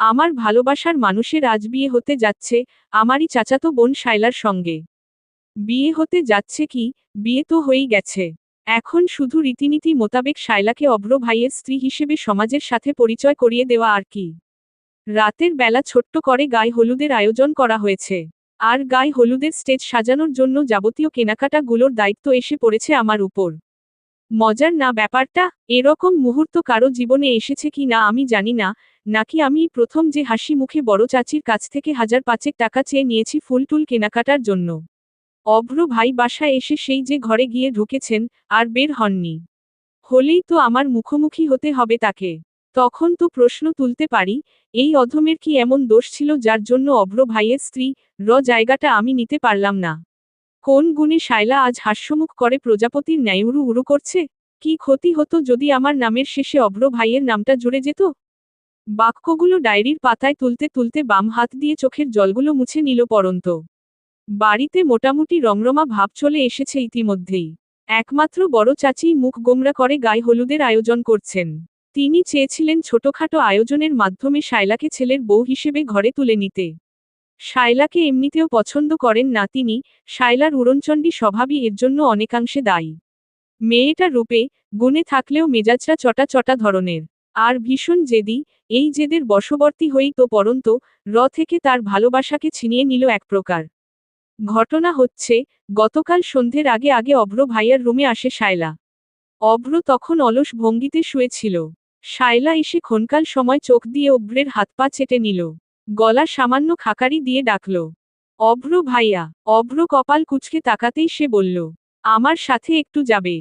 আমার ভালোবাসার মানুষের আজ বিয়ে হতে যাচ্ছে, আমারই চাচাতো বোন শায়লার সঙ্গে। বিয়ে হতে যাচ্ছে কি, বিয়ে তো হয়েই গেছে। এখন শুধু রীতিনীতি মোতাবেক শায়লাকে অভ্র ভাইয়ের স্ত্রী হিসেবে সমাজের সাথে পরিচয় করিয়ে দেওয়া আর কি। রাতের বেলা ছোট্ট করে গায়ে হলুদের আয়োজন করা হয়েছে। আর গায়ে হলুদের স্টেজ সাজানোর জন্য যাবতীয় কেনাকাটা গুলোর দায়িত্ব এসে পড়েছে আমার উপর। মজার না ব্যাপারটা? এরকম মুহূর্ত কারো জীবনে এসেছে কি না আমি জানি না, নাকি আমিই প্রথম যে হাসি মুখে বড় চাচির কাছ থেকে 1,000-5 টাকা চেয়ে নিয়েছি ফুল টুল কেনাকাটার জন্য। অভ্র ভাই বাসায় এসে সেই যে ঘরে গিয়ে ঢুকেছেন, আর বের হননি। হলেই তো আমার মুখোমুখি হতে হবে তাকে। তখন তো প্রশ্ন তুলতে পারি, এই অধমের কি এমন দোষ ছিল যার জন্য অভ্র ভাইয়ের স্ত্রী জায়গাটা আমি নিতে পারলাম না? কোন গুণে শায়লা আজ হাস্যমুখ করে প্রজাপতির ন্যায় উড়ু উড়ু করছে? কি ক্ষতি হতো যদি আমার নামের শেষে অভ্র ভাইয়ের নামটা জুড়ে যেত? বাক্যগুলো ডায়েরির পাতায় তুলতে তুলতে বাম হাত দিয়ে চোখের জলগুলো মুছে নিল পরন্ত। বাড়িতে মোটামুটি রমরমা ভাব চলে এসেছে ইতিমধ্যেই। একমাত্র বড় চাচিই মুখ গোমরা করে গায়ে হলুদের আয়োজন করছেন। তিনি চেয়েছিলেন ছোটখাটো আয়োজনের মাধ্যমে শায়লাকে ছেলের বউ হিসেবে ঘরে তুলে নিতে। শায়লাকে এমনিতেও পছন্দ করেন না তিনি, শায়লার উড়নচণ্ডী স্বভাবই এর জন্য অনেকাংশে দায়ী। মেয়েটা রূপে, গুণে থাকলেও মেজাজটা চটা চটা ধরনের। আর ভীষণ জেদি, এই জেদের বশবর্তী হয়েই তো পরন্ত থেকে তার ভালোবাসাকে ছিনিয়ে নিল এক প্রকার। ঘটনা হচ্ছে, গতকাল সন্ধ্যের আগে আগে অভ্র ভাইয়ার রুমে আসে শায়লা। অভ্র তখন অলস ভঙ্গিতে শুয়েছিল। শায়লা এসে ক্ষণকাল সময় চোখ দিয়ে অভ্রের হাত পা চেটে নিল। গলা সামান্য খাকারি দিয়ে ডাকল, অভ্র ভাইয়া। অভ্র কপাল কুঁচকে তাকাতেই সে বলল, আমার সাথে একটু যাবে?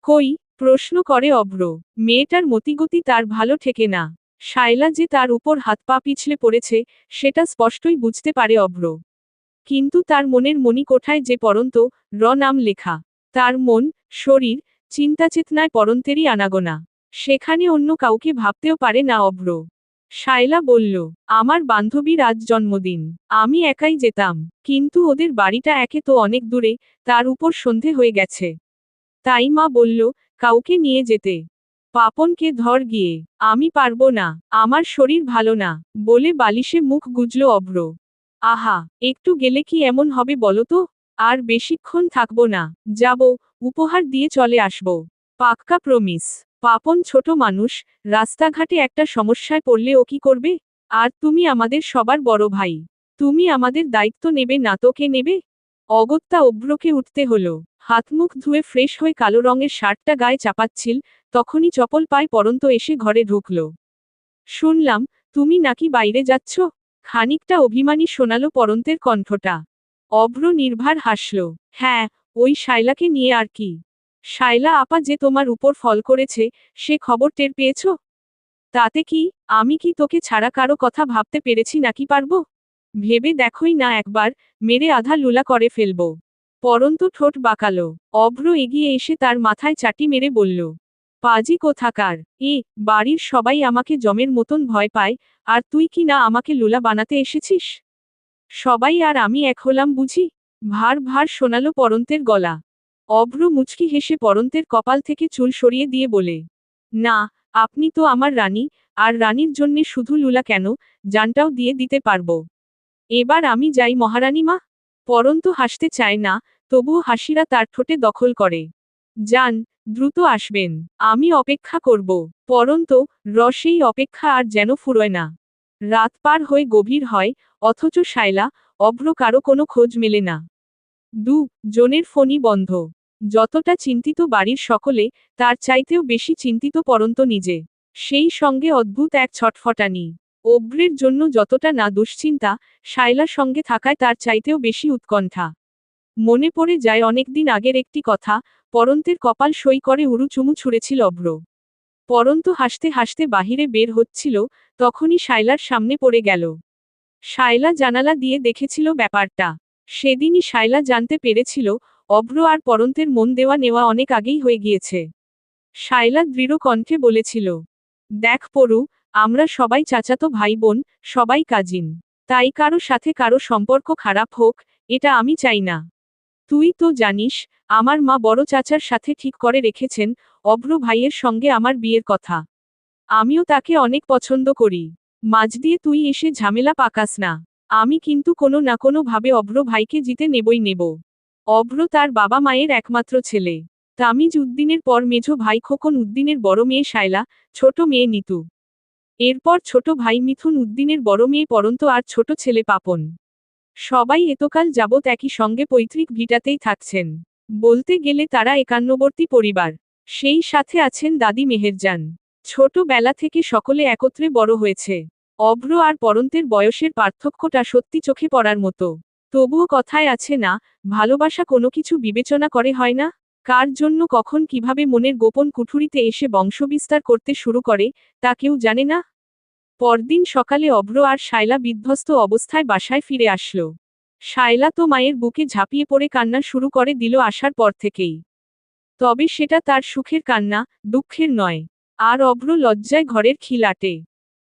কই? প্রশ্ন করে অভ্র। মেয়েটার মতিগতি তার ভালো ঠেকে না। শায়লা যে তার উপর হাত পা পিছলে পড়েছে, সেটা স্পষ্টই বুঝতে পারে অভ্র। কিন্তু তার মনের মণিকোঠায় যে পরন্ত নাম লেখা। তার মন, শরীর, চিন্তাচেতনায় পরন্তেরই আনাগোনা। সেখানে অন্য কাউকে ভাবতেও পারে না অভ্র। শায়লা বলল, আমার বান্ধবীর আজ জন্মদিন। আমি একাই যেতাম, কিন্তু ওদের বাড়িটা একে তো অনেক দূরে, তার উপর সন্ধে হয়ে গেছে। তাই মা বলল, কাউকে নিয়ে যেতে। পাপনকে ধর গিয়ে। আমি পারবো না, আমার শরীর ভালো না, বলে বালিশে মুখ গুজল অভ্র। আহা, একটু গেলে কি এমন হবে বলো তো? আর বেশিক্ষণ থাকবো না, যাব, উপহার দিয়ে চলে আসব। পাক্কা প্রমিস। পাপন ছোট মানুষ, রাস্তাঘাটে একটা সমস্যায় পড়লে ও কি করবে? আর তুমি আমাদের সবার বড় ভাই। তুমি আমাদের দায়িত্ব নেবে না তো কে নেবে? অগত্যা অভ্রকে উঠতে হলো। হাতমুখ ধুয়ে ফ্রেশ হয়ে কালো রঙের শার্টটা গায়ে চাপাচ্ছিল, তখনই চপল পায় পরন্ত এসে ঘরে ঢুকল। শুনলাম, তুমি নাকি বাইরে যাচ্ছ? খানিকটা অভিমানী শোনালো পরন্তের কণ্ঠটা। অভ্র নির্ভার হাসল। হ্যাঁ, ওই শায়লাকে নিয়ে আর কি। শায়লা আপা যে তোমার উপর ফল করেছে, সে খবর টের পেয়েছ? তাতে কি, আমি কি তোকে ছাড়া কারো কথা ভাবতে পেরেছি নাকি পারবো? ভেবে দেখোই না একবার, মেরে আধা লুলা করে ফেলবো। পরন্ত ঠোঁট বাঁকালো। অভ্র এগিয়ে এসে তার মাথায় চাটি মেরে বলল, পাজি কোথাকার! বাড়ির সবাই আমাকে জমের মতন ভয় পায়, আর তুই কি না আমাকে লুলা বানাতে এসেছিস? সবাই আর আমি এক হলাম বুঝি? ভার ভার শোনালো পরন্তের গলা। অভ্র মুচকি হেসে পরন্তের কপাল থেকে চুল সরিয়ে দিয়ে বলে, না, আপনি তো আমার রানী, আর রানীর জন্যে শুধু লুলা কেন, জানটাও দিয়ে দিতে পারবো। এবার আমি যাই মহারানী মা। পরন্ত হাসতে চায় না, তবুও হাসিরা তার ঠোঁটে দখল করে। যান, দ্রুত আসবেন, আমি অপেক্ষা করব। পরন্ত রসেই অপেক্ষা আর যেন ফুরোয় না। রাত পার হয়ে গভীর হয়, অথচ শায়লা, অভ্র কারো কোনো খোঁজ মেলে না। জনের ফোনই বন্ধ। যতটা চিন্তিত বাড়ির সকলে, তার চাইতেও বেশি চিন্তিত পরন্ত নিজে। সেই সঙ্গে অদ্ভুত এক ছটফটানি। অভ্রের জন্য যতটা না দুশ্চিন্তা, শায়লার সঙ্গে থাকায় তার চাইতেও বেশি উৎকণ্ঠা। মনে পড়ে যায় অনেকদিন আগের একটি কথা, পরন্তের কপাল সই করে উড়ু চুমু ছুঁড়েছিল অভ্র। পরন্ত হাসতে হাসতে বাহিরে বের হচ্ছিল, তখনই শায়লার সামনে পড়ে গেল। শায়লা জানালা দিয়ে দেখেছিল ব্যাপারটা। সেদিনই শায়লা জানতে পেরেছিল, অভ্র আর পরন্তের মন দেওয়া নেওয়া অনেক আগেই হয়ে গিয়েছে। শায়লা দৃঢ় কণ্ঠে বলেছিল, দেখ পরু, আমরা সবাই চাচাতো ভাই বোন, সবাই কাজিন। তাই কারো সাথে কারো সম্পর্ক খারাপ হোক, এটা আমি চাই না। তুই তো জানিস, আমার মা বড় চাচার সাথে ঠিক করে রেখেছেন, অভ্র ভাইয়ের সঙ্গে আমার বিয়ের কথা। আমিও তাকে অনেক পছন্দ করি। মাঝ দিয়ে তুই এসে ঝামেলা পাকাস না। আমি কিন্তু কোনো না কোনো ভাবে অভ্র ভাইকে জিতে নেবই নেব। অভ্র তার বাবা মায়ের একমাত্র ছেলে। তামিজ উদ্দিনের পর মেঝ ভাই খোকন উদ্দিনের বড় মেয়ে শায়লা, ছোট মেয়ে নিতু। এরপর ছোট ভাই মিথুন উদ্দিনের বড় মেয়ে পরন্ত আর ছোট ছেলে পাপন। সবাই এতকাল যাবৎ একই সঙ্গে পৈতৃক ভিটাতেই থাকছেন। বলতে গেলে তারা একান্নবর্তী পরিবার। সেই সাথে আছেন দাদি মেহেরজান। ছোটবেলা থেকে সকলে একত্রে বড় হয়েছে। অভ্র আর পরন্তের বয়সের পার্থক্যটা সত্যি চোখে পড়ার মতো। তবুও কথায় আছে না, ভালোবাসা কোনো কিছু বিবেচনা করে হয় না। কার জন্য কখন কিভাবে মনের গোপন কুঠুরিতে এসে বংশবিস্তার করতে শুরু করে, তা কেউ জানে না। পরদিন সকালে অভ্র আর শায়লা বিধ্বস্ত অবস্থায় বাসায় ফিরে আসলো। শায়লা তো মায়ের বুকে ঝাঁপিয়ে পড়ে কান্না শুরু করে দিল আসার পর থেকেই। তবে সেটা তার সুখের কান্না, দুঃখের নয়। আর অভ্র লজ্জায় ঘরের খিল আটে।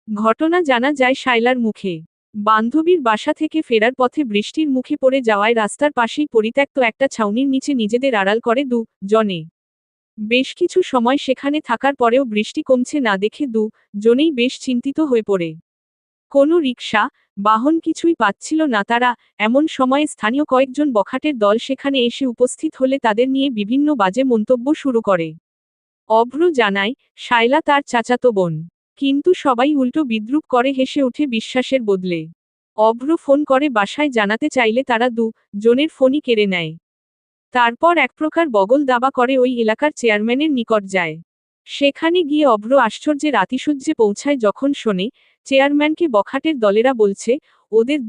ঘটনা জানা যায় শায়লার মুখে। বান্ধবীর বাসা থেকে ফেরার পথে বৃষ্টির মুখে পড়ে যাওয়ায় রাস্তার পাশেই পরিত্যক্ত একটা ছাউনির নিচে নিজেদের আড়াল করে জনে। বেশ কিছু সময় সেখানে থাকার পরেও বৃষ্টি কমছে না দেখে জনেই বেশ চিন্তিত হয়ে পড়ে। কোনো রিকশা, বাহন কিছুই পাচ্ছিল না তারা। এমন সময়ে স্থানীয় কয়েকজন বখাটের দল সেখানে এসে উপস্থিত হলে তাদের নিয়ে বিভিন্ন বাজে মন্তব্য শুরু করে। অভ্র জানায়, শায়লা তার চাচাতো বোন। কিন্তু সবাই উল্টো বিদ্রূপ করে হেসে উঠে বিশ্বাসের বদলে। অভ্র ফোন করে বাসায় জানাতে চাইলে তারা জনের ফোনই কেড়ে নেয়। তারপর এক প্রকার বগল দাবা করে ওই এলাকার চেয়ারম্যানের নিকট যায়। সেখানে গিয়ে অভ্র আশ্চর্যের আতিশয্যে পৌঁছায় যখন শোনে, চেয়ারম্যানকে বখাটের দলেরা বলছে, ওদের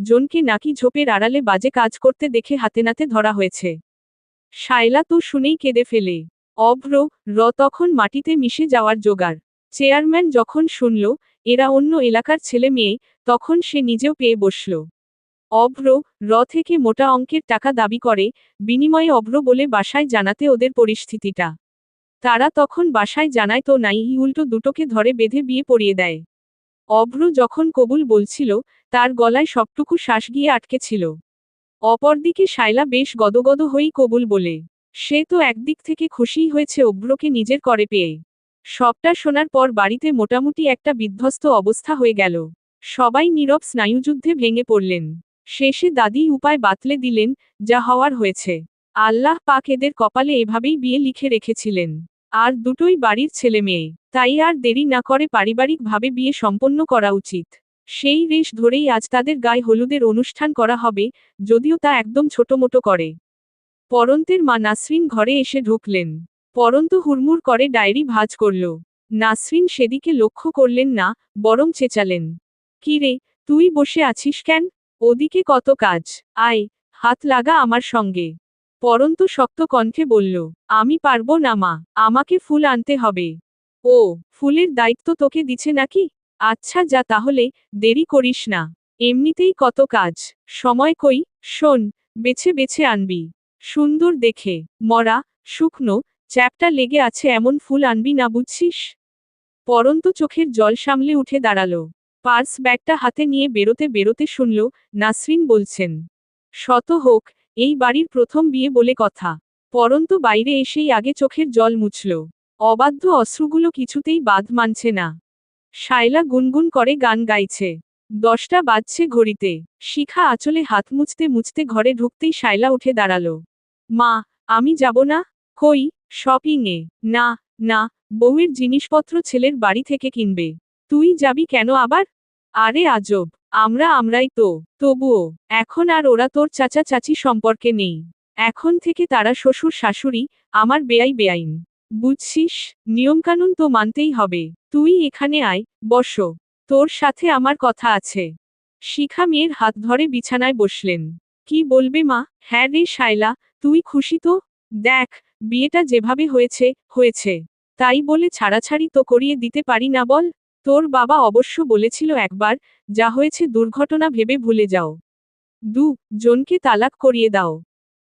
জনকে নাকি ঝোপের আড়ালে বাজে কাজ করতে দেখে হাতে নাতে ধরা হয়েছে। শায়লা তো শুনেই কেঁদে ফেলে। অভ্র তখন মাটিতে মিশে যাওয়ার জোগাড়। চেয়ারম্যান যখন শুনল, এরা অন্য এলাকার ছেলে মেয়ে, তখন সে নিজেও পেয়ে বসল। অভ্র থেকে মোটা অঙ্কের টাকা দাবি করে, বিনিময়ে অভ্র বলে বাসায় জানাতে ওদের পরিস্থিতিটা। তারা তখন বাসায় জানায় তো নাই, উল্টো দুটোকে ধরে বেঁধে বিয়ে পড়িয়ে দেয়। অভ্র যখন কবুল বলছিল, তার গলায় সবটুকু শ্বাস গিয়ে আটকে ছিল। অপরদিকে শায়লা বেশ গদগদ হয়েই কবুল বলে। সে তো একদিক থেকে খুশিই হয়েছে অভ্রকে নিজের করে পেয়ে। সবটা শোনার পর বাড়িতে মোটামুটি একটা বিধ্বস্ত অবস্থা হয়ে গেল। সবাই নীরব স্নায়ুযুদ্ধে ভেঙে পড়লেন। শেষে দাদি উপায় বাতলে দিলেন, যা হওয়ার হয়েছে। আল্লাহ পাক এদের কপালে এভাবেই বিয়ে লিখে রেখেছিলেন। আর দুটোই বাড়ির ছেলে মেয়ে, তাই আর দেরি না করে পারিবারিকভাবে বিয়ে সম্পন্ন করা উচিত। সেই রেশ ধরেই আজ তাদের গায়ে হলুদের অনুষ্ঠান করা হবে, যদিও তা একদম ছোটমোটো করে। পরন্তের মা নাসরিন ঘরে এসে ঢুকলেন। পরন্ত হুড়মুড় করে ডায়েরি ভাঁজ করল। নাসরিন সেদিকে লক্ষ্য করলেন না, বরং চেঁচালেন, কি রে, তুই বসে আছিস কেন? ওদিকে কত কাজ, আয়, হাত লাগা আমার সঙ্গে। পরন্ত শক্ত কণ্ঠে বলল, আমি পারবো না মা, আমাকে ফুল আনতে হবে। ও, ফুলের দায়িত্ব তোকে দিছে নাকি? আচ্ছা যা তাহলে, দেরি করিস না। এমনিতেই কত কাজ, সময় কই, শোন, বেছে বেছে আনবি। সুন্দর দেখে, মরা, শুকনো, চ্যাপটা লেগে আছে এমন ফুল আনবি না বুঝছিস? পরন্ত চোখের জল সামলে উঠে দাঁড়ালো। পার্স ব্যাগটা হাতে নিয়ে বেরোতে বেরোতে শুনল, নাসরিন বলছেন, শত হোক, এই বাড়ির প্রথম বিয়ে বলে কথা। পরন্ত বাইরে এসেই আগে চোখের জল মুছল। অবাধ্য অশ্রুগুলো কিছুতেই বাদ মানছে না। শায়লা গুনগুন করে গান গাইছে। 10টা বাজছে ঘড়িতে। শিখা আঁচলে হাত মুছতে মুছতে ঘরে ঢুকতেই শায়লা উঠে দাঁড়ালো। মা, আমি যাব না। কই, শপিংয়ে? না, না, বউয়ের জিনিসপত্র ছেলের বাড়ি থেকে কিনবে। তুই যাবি কেন আবার? আরে আজব, আমরাই তো। তবুও, এখন আর ওরা তোর চাচা চাচি সম্পর্কে নেই। এখন থেকে তারা শ্বশুর শাশুড়ি, আমার বেআইন। বুঝছিস, নিয়মকানুন তো মানতেই হবে। তুই এখানে আয়, বসো। তোর সাথে আমার কথা আছে। শিখা মেয়ের হাত ধরে বিছানায় বসলেন। কি বলবে মা? হ্যাঁ রে শায়লা, তুই খুশি তো? দেখ, বিয়েটা যেভাবে হয়েছে। তাই বলে ছাড়াছাড়ি তো করিয়ে দিতে পারি না বল। তোর বাবা অবশ্য বলেছিল একবার, যা হয়েছে দুর্ঘটনা ভেবে ভুলে যাও। জনকে তালাক করিয়ে দাও।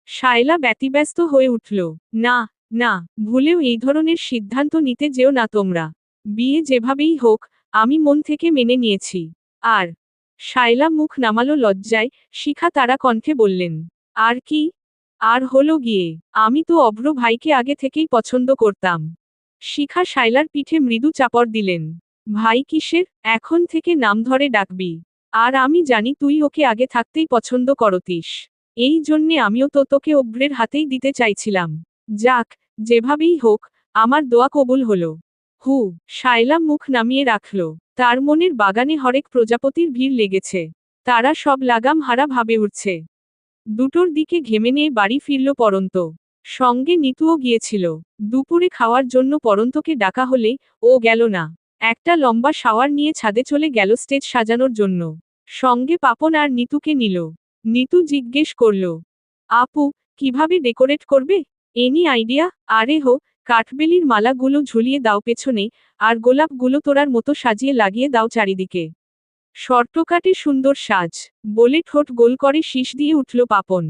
শায়লা ব্যতিব্যস্ত হয়ে উঠল। না, না, ভুলেও এই ধরনের সিদ্ধান্ত নিতে যেও না তোমরা। বিয়ে যেভাবেই হোক, আমি মন থেকে মেনে নিয়েছি। আর শায়লা মুখ নামালো লজ্জায়। শিখা তারা কণ্ঠে বললেন, আর কি? আর হলো গিয়ে, আমি তো অভ্র ভাইকে আগে থেকেই পছন্দ করতাম। শিখা শায়লার পিঠে মৃদু চাপড় দিলেন। ভাই কিসের? এখন থেকে নাম ধরে ডাকবি। আর আমি জানি তুই ওকে আগে থাকতেই পছন্দ করতিস। এই জন্যে আমিও তো তোকে অভ্রের হাতেই দিতে চাইছিলাম। যাক, যেভাবেই হোক, আমার দোয়া কবুল হলো। হু, শায়লা মুখ নামিয়ে রাখল। তার মনের বাগানে হরেক প্রজাপতির ভিড় লেগেছে। তারা সব লাগাম হারা ভাবে উঠছে। দুটোর দিকে ঘেমে নিয়ে বাড়ি ফিরল পরন্ত। সঙ্গে নিতুও গিয়েছিল। দুপুরে খাওয়ার জন্য পরন্তকে ডাকা হলে ও গেল না। একটা লম্বা শাওয়ার নিয়ে ছাদে চলে গেল স্টেজ সাজানোর জন্য। সঙ্গে পাপন আর নিতুকে নিল। নিতু জিজ্ঞেস করল, আপু, কিভাবে ডেকোরেট করবে? Any idea? আরে হো, কাঠবেলির মালাগুলো ঝুলিয়ে দাও পেছনে, আর গোলাপগুলো তোরার মতো সাজিয়ে লাগিয়ে দাও চারিদিকে। শর্টকাটে সুন্দর সাজ, বলে ঠোঁট গোল করে শীষ দিয়ে উঠল পাপন।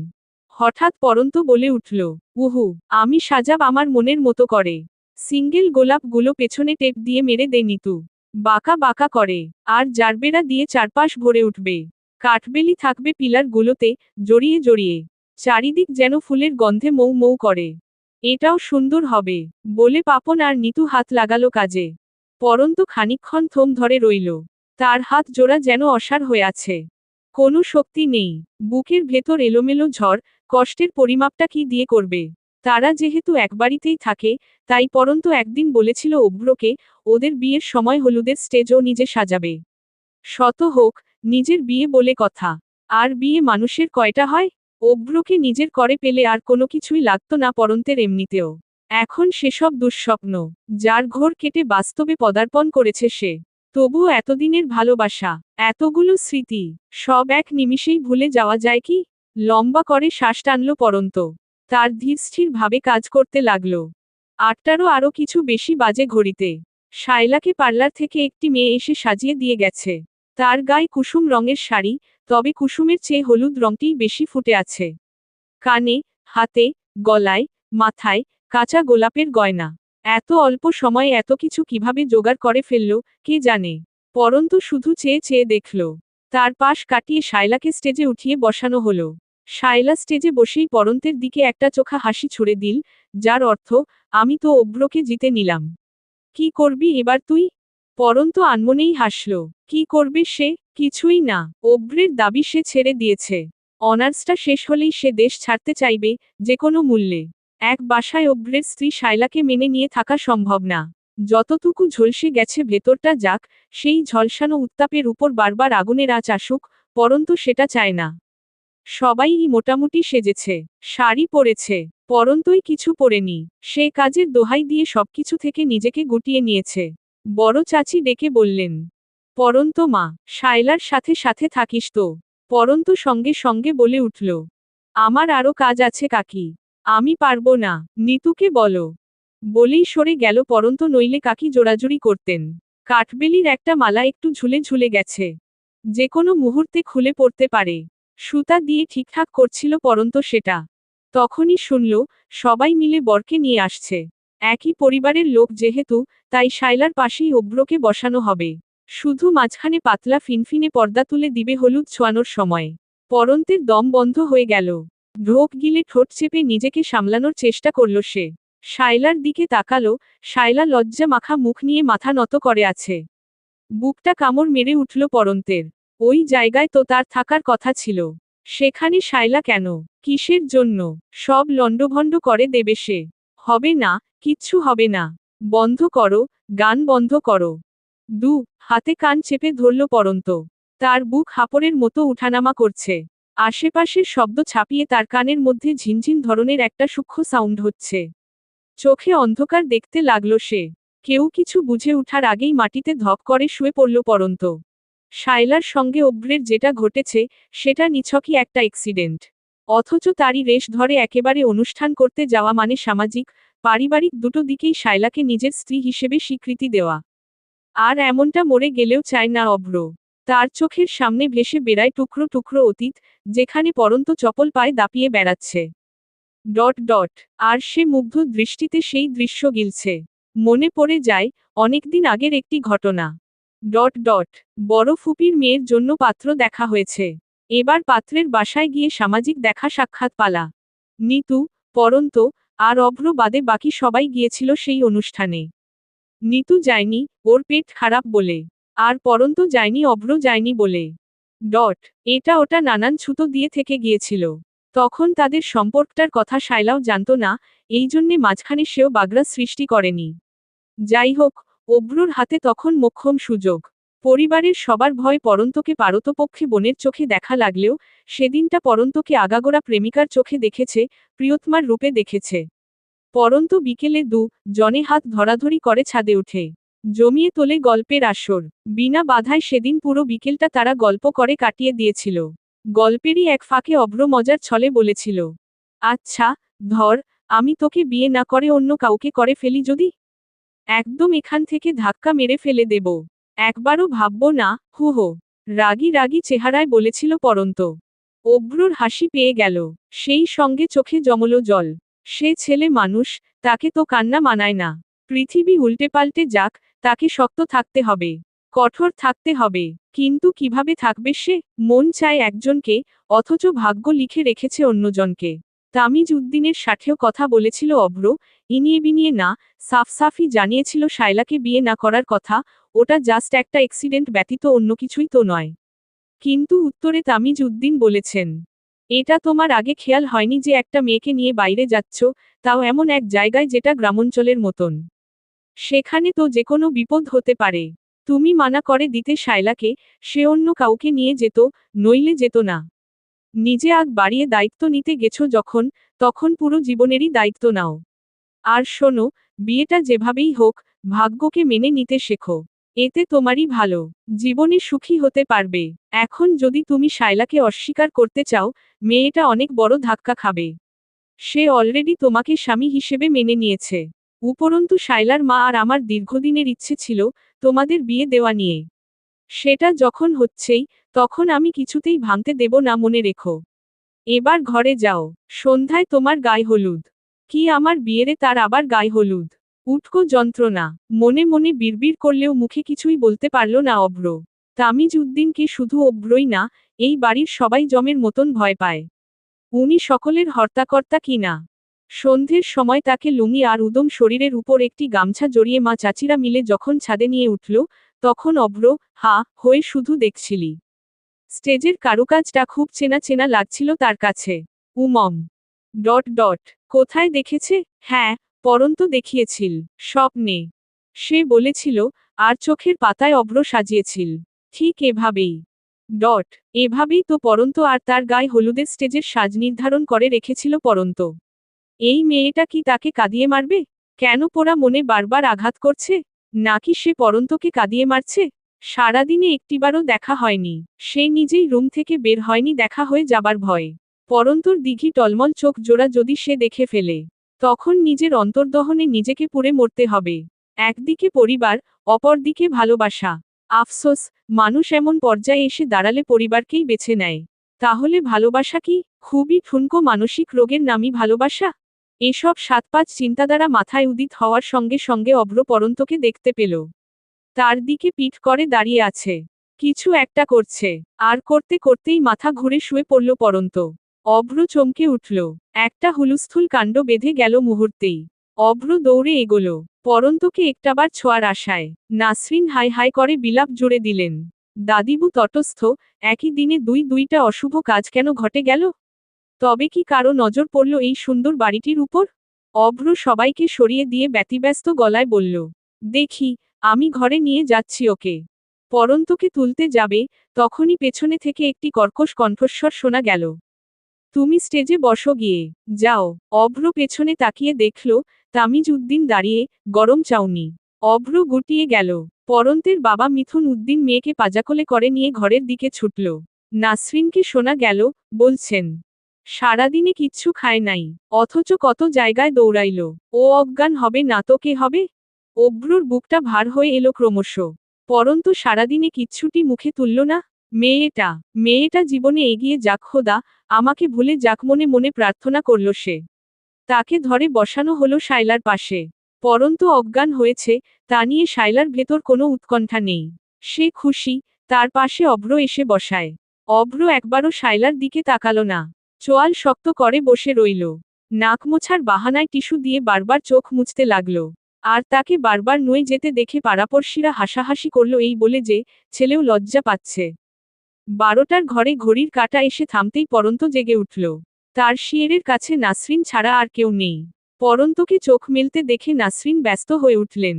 হঠাৎ পরন্ত বলে উঠল, উহু, আমি সাজাব আমার মনের মতো করে। সিঙ্গেল গোলাপগুলো পেছনে টেপ দিয়ে মেরে দে নিতু। বাঁকা বাঁকা করে, আর জারবেরা দিয়ে চারপাশ ভরে উঠবে। কাঠবেলি থাকবে পিলারগুলোতে, জড়িয়ে জড়িয়ে। চারিদিক যেন ফুলের গন্ধে মৌ মৌ করে। এটাও সুন্দর হবে, বলে পাপন আর নিতু হাত লাগালো কাজে। পরন্ত খানিকক্ষণ থম ধরে রইল। তার হাত জোড়া যেন অসাড় হয়ে আছে। কোনো শক্তি নেই। বুকের ভেতর এলোমেলো ঝড়, কষ্টের পরিমাপটা কি দিয়ে করবে। তারা যেহেতু এক বাড়িতেই থাকে, তাই পরন্ত একদিন বলেছিল অভ্রকে, ওদের বিয়ের সময় হলুদের স্টেজও নিজে সাজাবে। শত হোক, নিজের বিয়ে বলে কথা। আর বিয়ে মানুষের কয়টা হয়? অভ্রকে নিজের করে পেলে আর কোনো কিছুই লাগতো না পরন্তের এমনিতেও। এখন সেসব দুঃস্বপ্ন, যার ঘোর কেটে বাস্তবে পদার্পণ করেছে সে। তবুও এতদিনের ভালোবাসা, এতগুলো স্মৃতি, সব এক নিমিষেই ভুলে যাওয়া যায় কি? লম্বা করে শ্বাস টানল পরন্ত। তার ধীরস্থির ভাবে কাজ করতে লাগল। 8টারও আরও কিছু বেশি বাজে ঘড়িতে। শায়লাকে পার্লার থেকে একটি মেয়ে এসে সাজিয়ে দিয়ে গেছে। তার গায়ে কুসুম রঙের শাড়ি, তবে কুসুমের চেয়ে হলুদ রঙটিই বেশি ফুটে আছে। কানে, হাতে, গলায়, মাথায়, কাঁচা গোলাপের গয়না। এত অল্প সময়ে এত কিছু কিভাবে জোগাড় করে ফেলল, কে জানে। পরন্ত শুধু চেয়ে চেয়ে দেখল। তার পাশ কাটিয়ে শায়লাকে স্টেজে উঠিয়ে বসানো হলো। শায়লা স্টেজে বসেই পরন্তের দিকে একটা চোখা হাসি ছুড়ে দিল, যার অর্থ, আমি তো অভ্রকে জিতে নিলাম। কি করবি এবার তুই? পরন্ত আনমনেই হাসল। কি করবে সে? কিছুই না। অভ্রের দাবি সে ছেড়ে দিয়েছে। অনার্সটা শেষ হলেই সে দেশ ছাড়তে চাইবে, যে কোনো মূল্যে। এক বাসায় অভ্রের স্ত্রী শায়লাকে মেনে নিয়ে থাকা সম্ভব না। যতটুকু ঝলসে গেছে ভেতরটা যাক, সেই ঝলসানো উত্তাপের উপর বারবার আগুনের আঁচ আসুক, পরন্ত সেটা চায় না। সবাই মোটামুটি সেজেছে, শাড়ি পরেছে, পরন্তই কিছু পরেনি। সে কাজের দোহাই দিয়ে সবকিছু থেকে নিজেকে গুটিয়ে নিয়েছে। বড় চাচি ডেকে বললেন, পরন্ত মা, শায়লার সাথে সাথে থাকিস তো? পরন্ত সঙ্গে সঙ্গে বলে উঠল, আমার আরও কাজ আছে কাকি। আমি পারবো না, নিতুকে বলো। বলেই সরে গেল পরন্ত, নইলে কাকি জোড়াজুড়ি করতেন। কাঠবেলির একটা মালা একটু ঝুলে ঝুলে গেছে। যে কোনো মুহূর্তে খুলে পড়তে পারে। সুতা দিয়ে ঠিকঠাক করছিল পরন্ত সেটা। তখনই শুনল, সবাই মিলে বরকে নিয়ে আসছে। একই পরিবারের লোক যেহেতু, তাই শায়লার পাশেই অভ্রকে বসানো হবে। শুধু মাঝখানে পাতলা ফিনফিনে পর্দা তুলে দিবে হলুদ ছোঁয়ানোর সময়। পরন্তের দম বন্ধ হয়ে গেল। ঢোক গিলে ঠোঁট চেপে নিজেকে সামলানোর চেষ্টা করল সে। শায়লার দিকে তাকালো, শায়লা লজ্জা মাখা মুখ নিয়ে মাথা নত করে আছে। বুকটা কামড় মেরে উঠল পরন্তের। ওই জায়গায় তো তার থাকার কথা ছিল। সেখানে শায়লা কেন? কিসের জন্য? সব লণ্ডভণ্ড করে দেবে সে। হবে না, কিচ্ছু হবে না। বন্ধ করো, গান বন্ধ করো। হাতে কান চেপে ধরল পরন্ত। তার বুক হাঁপড়ের মতো উঠানামা করছে। আশেপাশের শব্দ ছাপিয়ে তার কানের মধ্যে ঝিনঝিন ধরনের একটা সূক্ষ্ম সাউন্ড হচ্ছে। চোখে অন্ধকার দেখতে লাগলো সে। কেউ কিছু বুঝে উঠার আগেই মাটিতে ধপ করে শুয়ে পড়ল পরন্ত। শায়লার সঙ্গে অভ্রের যেটা ঘটেছে, সেটা নিছকই একটা অ্যাক্সিডেন্ট। অথচ তারই রেশ ধরে একেবারে অনুষ্ঠান করতে যাওয়া মানে সামাজিক, পারিবারিক দুটো দিকেই শায়লাকে নিজের স্ত্রী হিসেবে স্বীকৃতি দেওয়া। আর এমনটা মরে গেলেও চায় না অভ্র। তার চোখের সামনে ভেসে বেড়ায় টুকরো টুকরো অতীত, যেখানে পরন্ত চপল পায়ে দাপিয়ে বেড়াচ্ছে। আর সে মুগ্ধ দৃষ্টিতে সেই দৃশ্য গিলছে। মনে পড়ে যায়, অনেকদিন আগের একটি ঘটনা। বড় ফুপির মেয়ের জন্য পাত্র দেখা হয়েছে। এবার পাত্রের বাসায় গিয়ে সামাজিক দেখা সাক্ষাৎ পালা। নিতু, পরন্ত, আর অভ্র বাদে বাকি সবাই গিয়েছিল সেই অনুষ্ঠানে। নিতু যায়নি, ওর পেট খারাপ বলে। আর পরন্ত যায়নি, অভ্র যায়নি বলে। এটা ওটা নানান ছুতো দিয়ে থেকে গিয়েছিল। তখন তাদের সম্পর্কটার কথা শায়লাও জানতো না, এই জন্যে মাঝখানে সেও বাগড়া সৃষ্টি করেনি। যাই হোক, অভ্রর হাতে তখন মোক্ষম সুযোগ। পরিবারের সবার ভয় পরন্তকে পারতপক্ষে বোনের চোখে দেখা লাগলেও, সেদিনটা পরন্তকে আগাগোড়া প্রেমিকার চোখে দেখেছে, প্রিয়তমার রূপে দেখেছে। পরন্ত বিকেলে জনে হাত ধরাধরি করে ছাদে উঠে জমিয়ে তোলে গল্পের আসর। বিনা বাধায় সেদিন পুরো বিকেলটা তারা গল্প করে কাটিয়ে দিয়েছিল। গল্পেরই এক ফাঁকে অভ্র মজার ছলে বলেছিল, আচ্ছা, ধর, আমি তোকে বিয়ে না করে অন্য কাউকে করে ফেলি যদি? একদম এখান থেকে ধাক্কা মেরে ফেলে দেব। একবারও ভাববো না। হু রাগী রাগী চেহারায় বলেছিল পরন্ত। অভ্রর হাসি পেয়ে গেল, সেই সঙ্গে চোখে জমল জল। সে ছেলে মানুষ, তাকে তো কান্না মানায় না। পৃথিবী উল্টে পাল্টে যাক, তাকে শক্ত থাকতে হবে, কঠোর থাকতে হবে। কিন্তু কিভাবে থাকবে সে? মন চায় একজনকে, অথচ ভাগ্য লিখে রেখেছে অন্যজনকে। তামিজ উদ্দিনের সাথেও কথা বলেছিল অভ্র, ইনিয়ে বিনিয়ে না, সাফসাফই জানিয়েছিল শায়লাকে বিয়ে না করার কথা, ওটা জাস্ট একটা অ্যাক্সিডেন্ট ব্যতীত অন্য কিছুই তো নয়। কিন্তু উত্তরে তামিজ উদ্দিন বলেছেন, এটা তোমার আগে খেয়াল হয়নি যে একটা মেয়েকে নিয়ে বাইরে যাচ্ছ, তাও এমন এক জায়গায় যেটা গ্রামাঞ্চলের মতন। সেখানে তো যেকোনো বিপদ হতে পারে। তুমি মানা করে দিতে শায়লাকে, সে অন্য কাউকে নিয়ে যেত, নইলে যেত না। নিজে আগ বাড়িয়ে দায়িত্ব নিতে গেছো যখন, তখন পুরো জীবনেরই দায়িত্ব নাও। আর শোনো, বিয়েটা যেভাবেই হোক, ভাগ্যকে মেনে নিতে শেখো। এতে তোমারই ভালো, জীবনে সুখী হতে পারবে। এখন যদি তুমি শায়লাকে অস্বীকার করতে চাও, মেয়েটা অনেক বড় ধাক্কা খাবে। সে অলরেডি তোমাকে স্বামী হিসেবে মেনে নিয়েছে। উপরন্তু শায়লার মা আর আমার দীর্ঘদিনের ইচ্ছে ছিল, তোমাদের বিয়ে দেওয়া নিয়ে। সেটা যখন হচ্ছেই, তখন আমি কিছুতেই ভাঙতে দেব না, মনে রেখো। এবার ঘরে যাও, সন্ধ্যায় তোমার গায়ে হলুদ। কি আমার বিয়েরে তার আবার গায়ে হলুদ? উটকো যন্ত্রণা। মনে মনে বিড়বিড় করলেও মুখে কিছুই বলতে পারল না অভ্র। তামিজ উদ্দিনকে শুধু অভ্রই না, এই বাড়ির সবাই জমের মতন ভয় পায়। উনি সকলের হর্তাকর্তা কি না। সন্ধ্যের সময় তাকে লুঙ্গি আর উদম শরীরের উপর একটি গামছা জড়িয়ে মা চাচিরা মিলে যখন ছাদে নিয়ে উঠল, তখন অভ্র হা হয়ে শুধু দেখছিলি। স্টেজের কারুকাজটা খুব চেনা চেনা লাগছিল তার কাছে। উমম কোথায় দেখেছে? হ্যাঁ, পরন্ত দেখিয়েছিল, স্বপ্নে। সে বলেছিল, আর চোখের পাতায় অভ্র সাজিয়েছিল। ঠিক এভাবেই। এভাবেই তো পরন্ত আর তার গায়ে হলুদের স্টেজের সাজ নির্ধারণ করে রেখেছিল পরন্ত। এই মেয়েটা কি তাকে কাঁদিয়ে মারবে? কেন পোড়া মনে বারবার আঘাত করছে? নাকি সে পরন্তকে কাঁদিয়ে মারছে? সারাদিনে একটিবারও দেখা হয়নি। সে নিজেই রুম থেকে বের হয়নি দেখা হয়ে যাবার ভয়ে। পরন্তর দিঘি টলমল চোখ জোড়া যদি সে দেখে ফেলে, তখন নিজের অন্তর্দহনে নিজেকে পুড়ে মরতে হবে। একদিকে পরিবার, অপরদিকে ভালোবাসা। আফসোস, মানুষ এমন পর্যায়ে এসে দাঁড়ালে পরিবারকেই বেছে নেয়। তাহলে ভালোবাসা কি? খুবই ঠুনকো মানসিক রোগের নামই ভালোবাসা। এসব সাতপাঁচ চিন্তাধারা মাথায় উদিত হওয়ার সঙ্গে সঙ্গে অভ্র পরন্তকে দেখতে পেল। তার দিকে পিঠ করে দাঁড়িয়ে আছে। কিছু একটা করছে। আর করতে করতেই মাথা ঘুরে শুয়ে পড়ল পরন্ত। অভ্র চমকে উঠল। একটা হুলস্থুল কাণ্ড বেঁধে গেল মুহূর্তেই। অভ্র দৌড়ে এগোল পরন্তকে একটাবার ছোঁয়ার আশায়। নাসরিন হাই হাই করে বিলাপ জুড়ে দিলেন। দাদিবু তটস্থ, একই দিনে দুইটা অশুভ কাজ কেন ঘটে গেল? তবে কি কারো নজর পড়ল এই সুন্দর বাড়িটির উপর? অভ্র সবাইকে সরিয়ে দিয়ে ব্যতিব্যস্ত গলায় বলল, দেখি, আমি ঘরে নিয়ে যাচ্ছি ওকে। পরন্তকে তুলতে যাবে, তখনই পেছনে থেকে একটি কর্কশ কণ্ঠস্বর শোনা গেল, তুমি স্টেজে বসো গিয়ে। যাও। অভ্র পেছনে তাকিয়ে দেখল, তামিজ উদ্দিন দাঁড়িয়ে, গরম চাউনি। অভ্র গুটিয়ে গেল। পরন্তের বাবা মিথুন উদ্দিন মেয়েকে পাজাকোলে করে নিয়ে ঘরের দিকে ছুটল। নাসরিনকে শোনা গেল, বলছেন, সারাদিনে কিচ্ছু খায় নাই, অথচ কত জায়গায় দৌড়াইল। ও অজ্ঞান হবে না তো কে হবে? অভ্রর বুকটা ভার হয়ে এলো ক্রমশ। পরন্তু সারাদিনে কিচ্ছুটি মুখে তুলল না। মেয়েটা জীবনে এগিয়ে যাক খোদা, আমাকে ভুলে যাক মনে মনে প্রার্থনা করল সে। তাকে ধরে বসানো হলো শায়লার পাশে। পরন্তু অজ্ঞান হয়েছে, তা নিয়ে শায়লার ভেতর কোনো উৎকণ্ঠা নেই। সে খুশি, তার পাশে অভ্র এসে বসায়। অভ্র একবারও শায়লার দিকে তাকালো না। চোয়াল শক্ত করে বসে রইল। নাক মোছার বাহানায় টিস্যু দিয়ে বারবার চোখ মুছতে লাগল। আর তাকে বারবার নুয়ে যেতে দেখে পাড়াপড়শিরা হাসাহাসি করল এই বলে যে ছেলেও লজ্জা পাচ্ছে। 12টার ঘরে ঘড়ির কাঁটা এসে থামতেই পরন্ত জেগে উঠল। তার শিয়েরের কাছে নাসরিন ছাড়া আর কেউ নেই। পরন্তকে চোখ মেলতে দেখে নাসরিন ব্যস্ত হয়ে উঠলেন।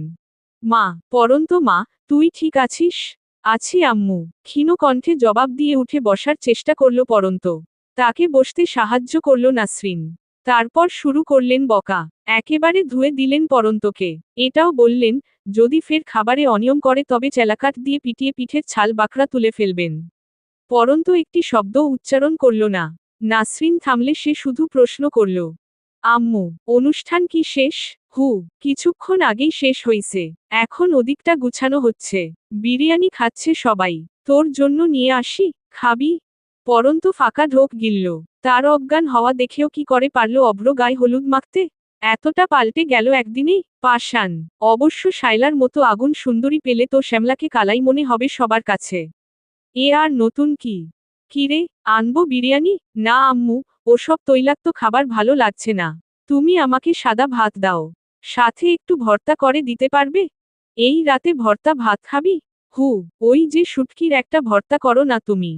মা, পরন্ত মা, তুই ঠিক আছিস? আছি আম্মু, ক্ষীণ কণ্ঠে জবাব দিয়ে উঠে বসার চেষ্টা করল পরন্ত। তাকে বসতে সাহায্য করল নাসরিন। তারপর শুরু করলেন বকা। একেবারে ধুয়ে দিলেন পরন্তকে। এটাও বললেন, যদি ফের খাবারে অনিয়ম করে তবে চেলাকাঠ দিয়ে পিটিয়ে পিঠের ছাল বাকড়া তুলে ফেলবেন। পরন্ত একটি শব্দ উচ্চারণ করল না। নাসরিন থামলে সে শুধু প্রশ্ন করল, আম্মু, অনুষ্ঠান কি শেষ? কিছুক্ষণ আগেই শেষ হইছে। এখন ওদিকটা গুছানো হচ্ছে। বিরিয়ানি খাচ্ছে সবাই। তোর জন্য নিয়ে আসি, খাবি? পরন্ত ফাঁকা ঢোক গিলল। তার অজ্ঞান হওয়া দেখেও কি করে পারল অভ্র গায়ে হলুদ মাখতে? এতটা পাল্টে গেল একদিনেই? পাষাণ। অবশ্য শায়লার মতো আগুন সুন্দরী পেলে তো শ্যামলাকে কালাই মনে হবে সবার কাছে। এ আর নতুন কি? কিরে, আনবো বিরিয়ানি? না আম্মু, ওসব তৈলাক্ত খাবার ভালো লাগছে না। তুমি আমাকে সাদা ভাত দাও। সাথে একটু ভর্তা করে দিতে পারবে? এই রাতে ভর্তা ভাত খাবি? ওই যে শুটকির একটা ভর্তা করো না তুমি।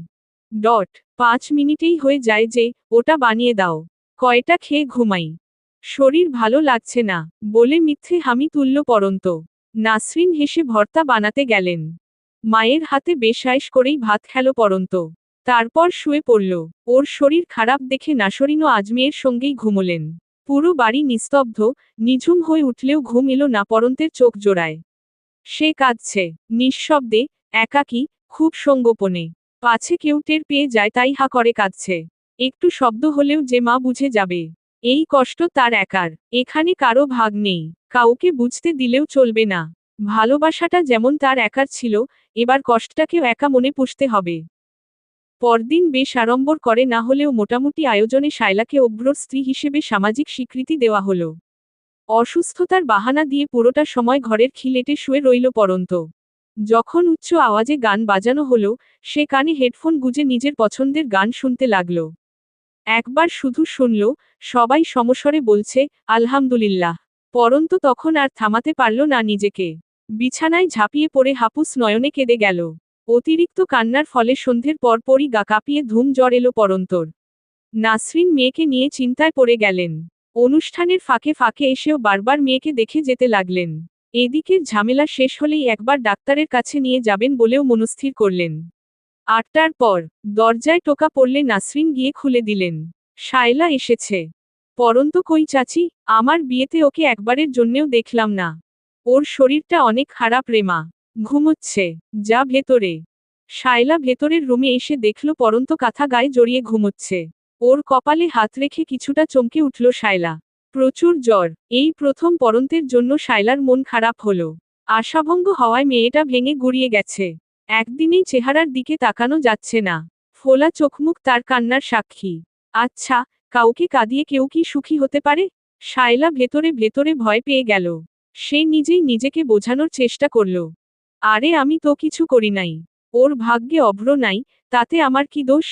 5 মিনিটেই হয়ে যায় যে, ওটা বানিয়ে দাও। কয়টা খেয়ে ঘুমাই। শরীর ভালো লাগছে না, বলে মিথ্যে হামি তুলল পরন্ত। নাসরিন হেসে ভর্তা বানাতে গেলেন। মায়ের হাতে বেশ আয়েশ করেই ভাত খেল পরন্ত। তারপর শুয়ে পড়ল। ওর শরীর খারাপ দেখে নাসরিনও আজমিয়ের সঙ্গেই ঘুমোলেন। পুরো বাড়ি নিস্তব্ধ, নিঝুম হয়ে উঠলেও ঘুম এলো না পরন্তের চোখ জোড়ায়। সে কাঁদছে, নিঃশব্দে, একাকী, খুব সঙ্গোপনে। পাছে কেউ টের পেয়ে যায় তাই হা করে কাঁদছে। একটু শব্দ হলেও যে মা বুঝে যাবে। এই কষ্ট তার একার, এখানে কারো ভাগ নেই। কাউকে বুঝতে দিলেও চলবে না। ভালোবাসাটা যেমন তার একার ছিল, এবার কষ্টটাকেও একা মনে পুষতে হবে। পরদিন বেশ আড়ম্বর করে না হলেও মোটামুটি আয়োজনে শায়লাকে অভ্রর স্ত্রী হিসেবে সামাজিক স্বীকৃতি দেওয়া হলো। অসুস্থতার বাহানা দিয়ে পুরোটা সময় ঘরের খিলেটে শুয়ে রইল পরন্ত। যখন উচ্চ আওয়াজে গান বাজানো হলো, সে কানে হেডফোন গুজে নিজের পছন্দের গান শুনতে লাগল। একবার শুধু শুনল, সবাই সমস্বরে বলছে, আলহামদুলিল্লাহ। পরন্ত তখন আর থামাতে পারল না নিজেকে। বিছানায় ঝাঁপিয়ে পড়ে হাপুস নয়নে কেঁদে গেল। অতিরিক্ত কান্নার ফলে সন্ধ্যের পরপরই গা কাঁপিয়ে ধুম জ্বর এলো পরন্তর। নাসরিন মেয়েকে নিয়ে চিন্তায় পড়ে গেলেন। অনুষ্ঠানের ফাঁকে ফাঁকে এসেও বারবার মেয়েকে দেখে যেতে লাগলেন। এদিকের ঝামেলা শেষ হলেই একবার ডাক্তারের কাছে নিয়ে যাবেন বলেও মনস্থির করলেন। 8টার পর দরজায় টোকা পড়লে নাসরিন গিয়ে খুলে দিলেন। শায়লা এসেছে। পরন্ত কই চাচি, আমার বিয়েতে ওকে একবারের জন্যেও দেখলাম না। ওর শরীরটা অনেক খারাপ রে মা। ঘুমোচ্ছে, যা ভেতরে। শায়লা ভেতরের রুমে এসে দেখল পরন্ত কাঁথা গায়ে জড়িয়ে ঘুমোচ্ছে। ওর কপালে হাত রেখে কিছুটা চমকে উঠল শায়লা। প্রচুর জ্বর। এই প্রথম পরন্তের জন্য শায়লার মন খারাপ হলো। আশাভঙ্গ হওয়ায় মেয়েটা ভেঙে গুড়িয়ে গেছে। একদিনেই চেহারার দিকে তাকানো যাচ্ছে না। ফোলা চোখমুখ তার কান্নার সাক্ষী। আচ্ছা, কাউকে কাঁদিয়ে কেউ কি সুখী হতে পারে? শায়লা ভেতরে ভেতরে ভয় পেয়ে গেল। সে নিজেই নিজেকে বোঝানোর চেষ্টা করল। আরে আমি তো কিছু করি নাই। ওর ভাগ্যে অভ্র নাই, তাতে আমার কি দোষ?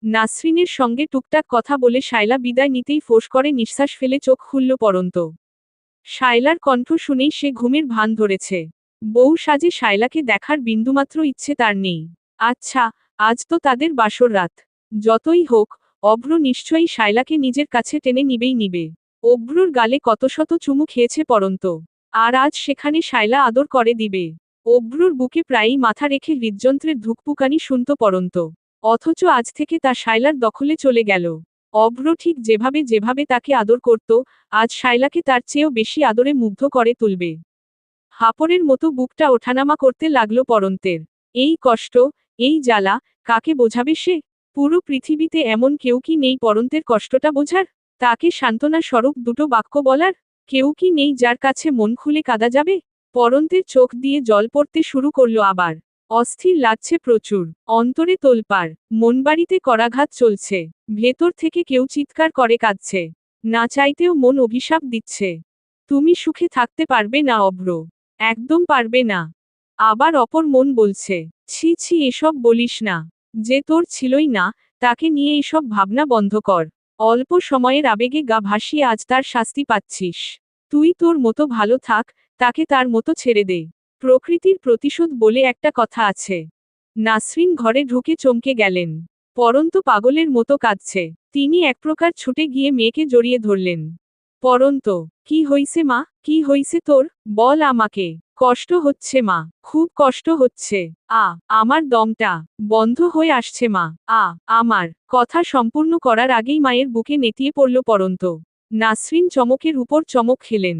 নাসরিনের সঙ্গে টুকটাক কথা বলে শায়লা বিদায় নিতেই ফোঁস করে নিঃশ্বাস ফেলে চোখ খুলল পরন্ত। শায়লার কণ্ঠ শুনেই সে ঘুমের ভান ধরেছে। বউ সাজে শায়লাকে দেখার বিন্দুমাত্র ইচ্ছে তার নেই। আচ্ছা, আজ তো তাদের বাসর রাত। যতই হোক, অভ্র নিশ্চয়ই শায়লাকে নিজের কাছে টেনে নিবেই নিবে। অভ্রর গালে কত শত চুমু খেয়েছে পরন্ত। আর আজ সেখানে শায়লা আদর করে দিবে। অভ্রর বুকে প্রায়ই মাথা রেখে হৃদযন্ত্রের ধুকপুকানি শুনত পরন্ত। অথচ আজ থেকে তা শায়লার দখলে চলে গেল। অভ্র ঠিক যেভাবে যেভাবে তাকে আদর করত, আজ শায়লাকে তার চেয়েও বেশি আদরে মুগ্ধ করে তুলবে। হাপরের মতো বুকটা ওঠানামা করতে লাগলো পরন্তের। এই কষ্ট, এই জ্বালা, কাকে বোঝাবে সে? পুরো পৃথিবীতে এমন কেউ কি নেই পরন্তের কষ্টটা বোঝার? তাকে সান্ত্বনা স্বরূপ দুটো বাক্য বলার? কেউ কি নেই যার কাছে মন খুলে কাঁদা যাবে? পরন্তের চোখ দিয়ে জল পড়তে শুরু করলো আবার। অস্থির লাগছে প্রচুর। অন্তরে তোলপাড়। মনবাড়িতে করাঘাত চলছে। ভেতর থেকে কেউ চিৎকার করে কাঁদছে। না চাইতেও মন অভিশাপ দিচ্ছে। তুমি সুখে থাকতে পারবে না অভ্র। একদম পারবে না। আবার অপর মন বলছে, ছি ছি এসব বলিস না। যে তোর ছিলই না, তাকে নিয়ে এসব ভাবনা বন্ধ কর। অল্প সময়ের আবেগে গা ভাসিয়ে আজ তার শাস্তি পাচ্ছিস। তুই তোর মতো ভালো থাক, তাকে তার মতো ছেড়ে দে। প্রকৃতির প্রতিশোধ বলে একটা কথা আছে। নাসরিন ঘরে ঢুকে চমকে গেলেন। পরন্ত পাগলের মতো কাঁদছে। তিনি এক প্রকার ছুটে গিয়ে মেয়েকে জড়িয়ে ধরলেন। পরন্ত, কি হইছে মা, কি হইছে তোর, বল আমাকে। কষ্ট হচ্ছে মা, খুব কষ্ট হচ্ছে। আমার দমটা বন্ধ হয়ে আসছে মা। আমার কথা সম্পূর্ণ করার আগেই মায়ের বুকে নেতিয়ে পড়ল পরন্ত। নাসরিন চমকের উপর চমক খেলেন।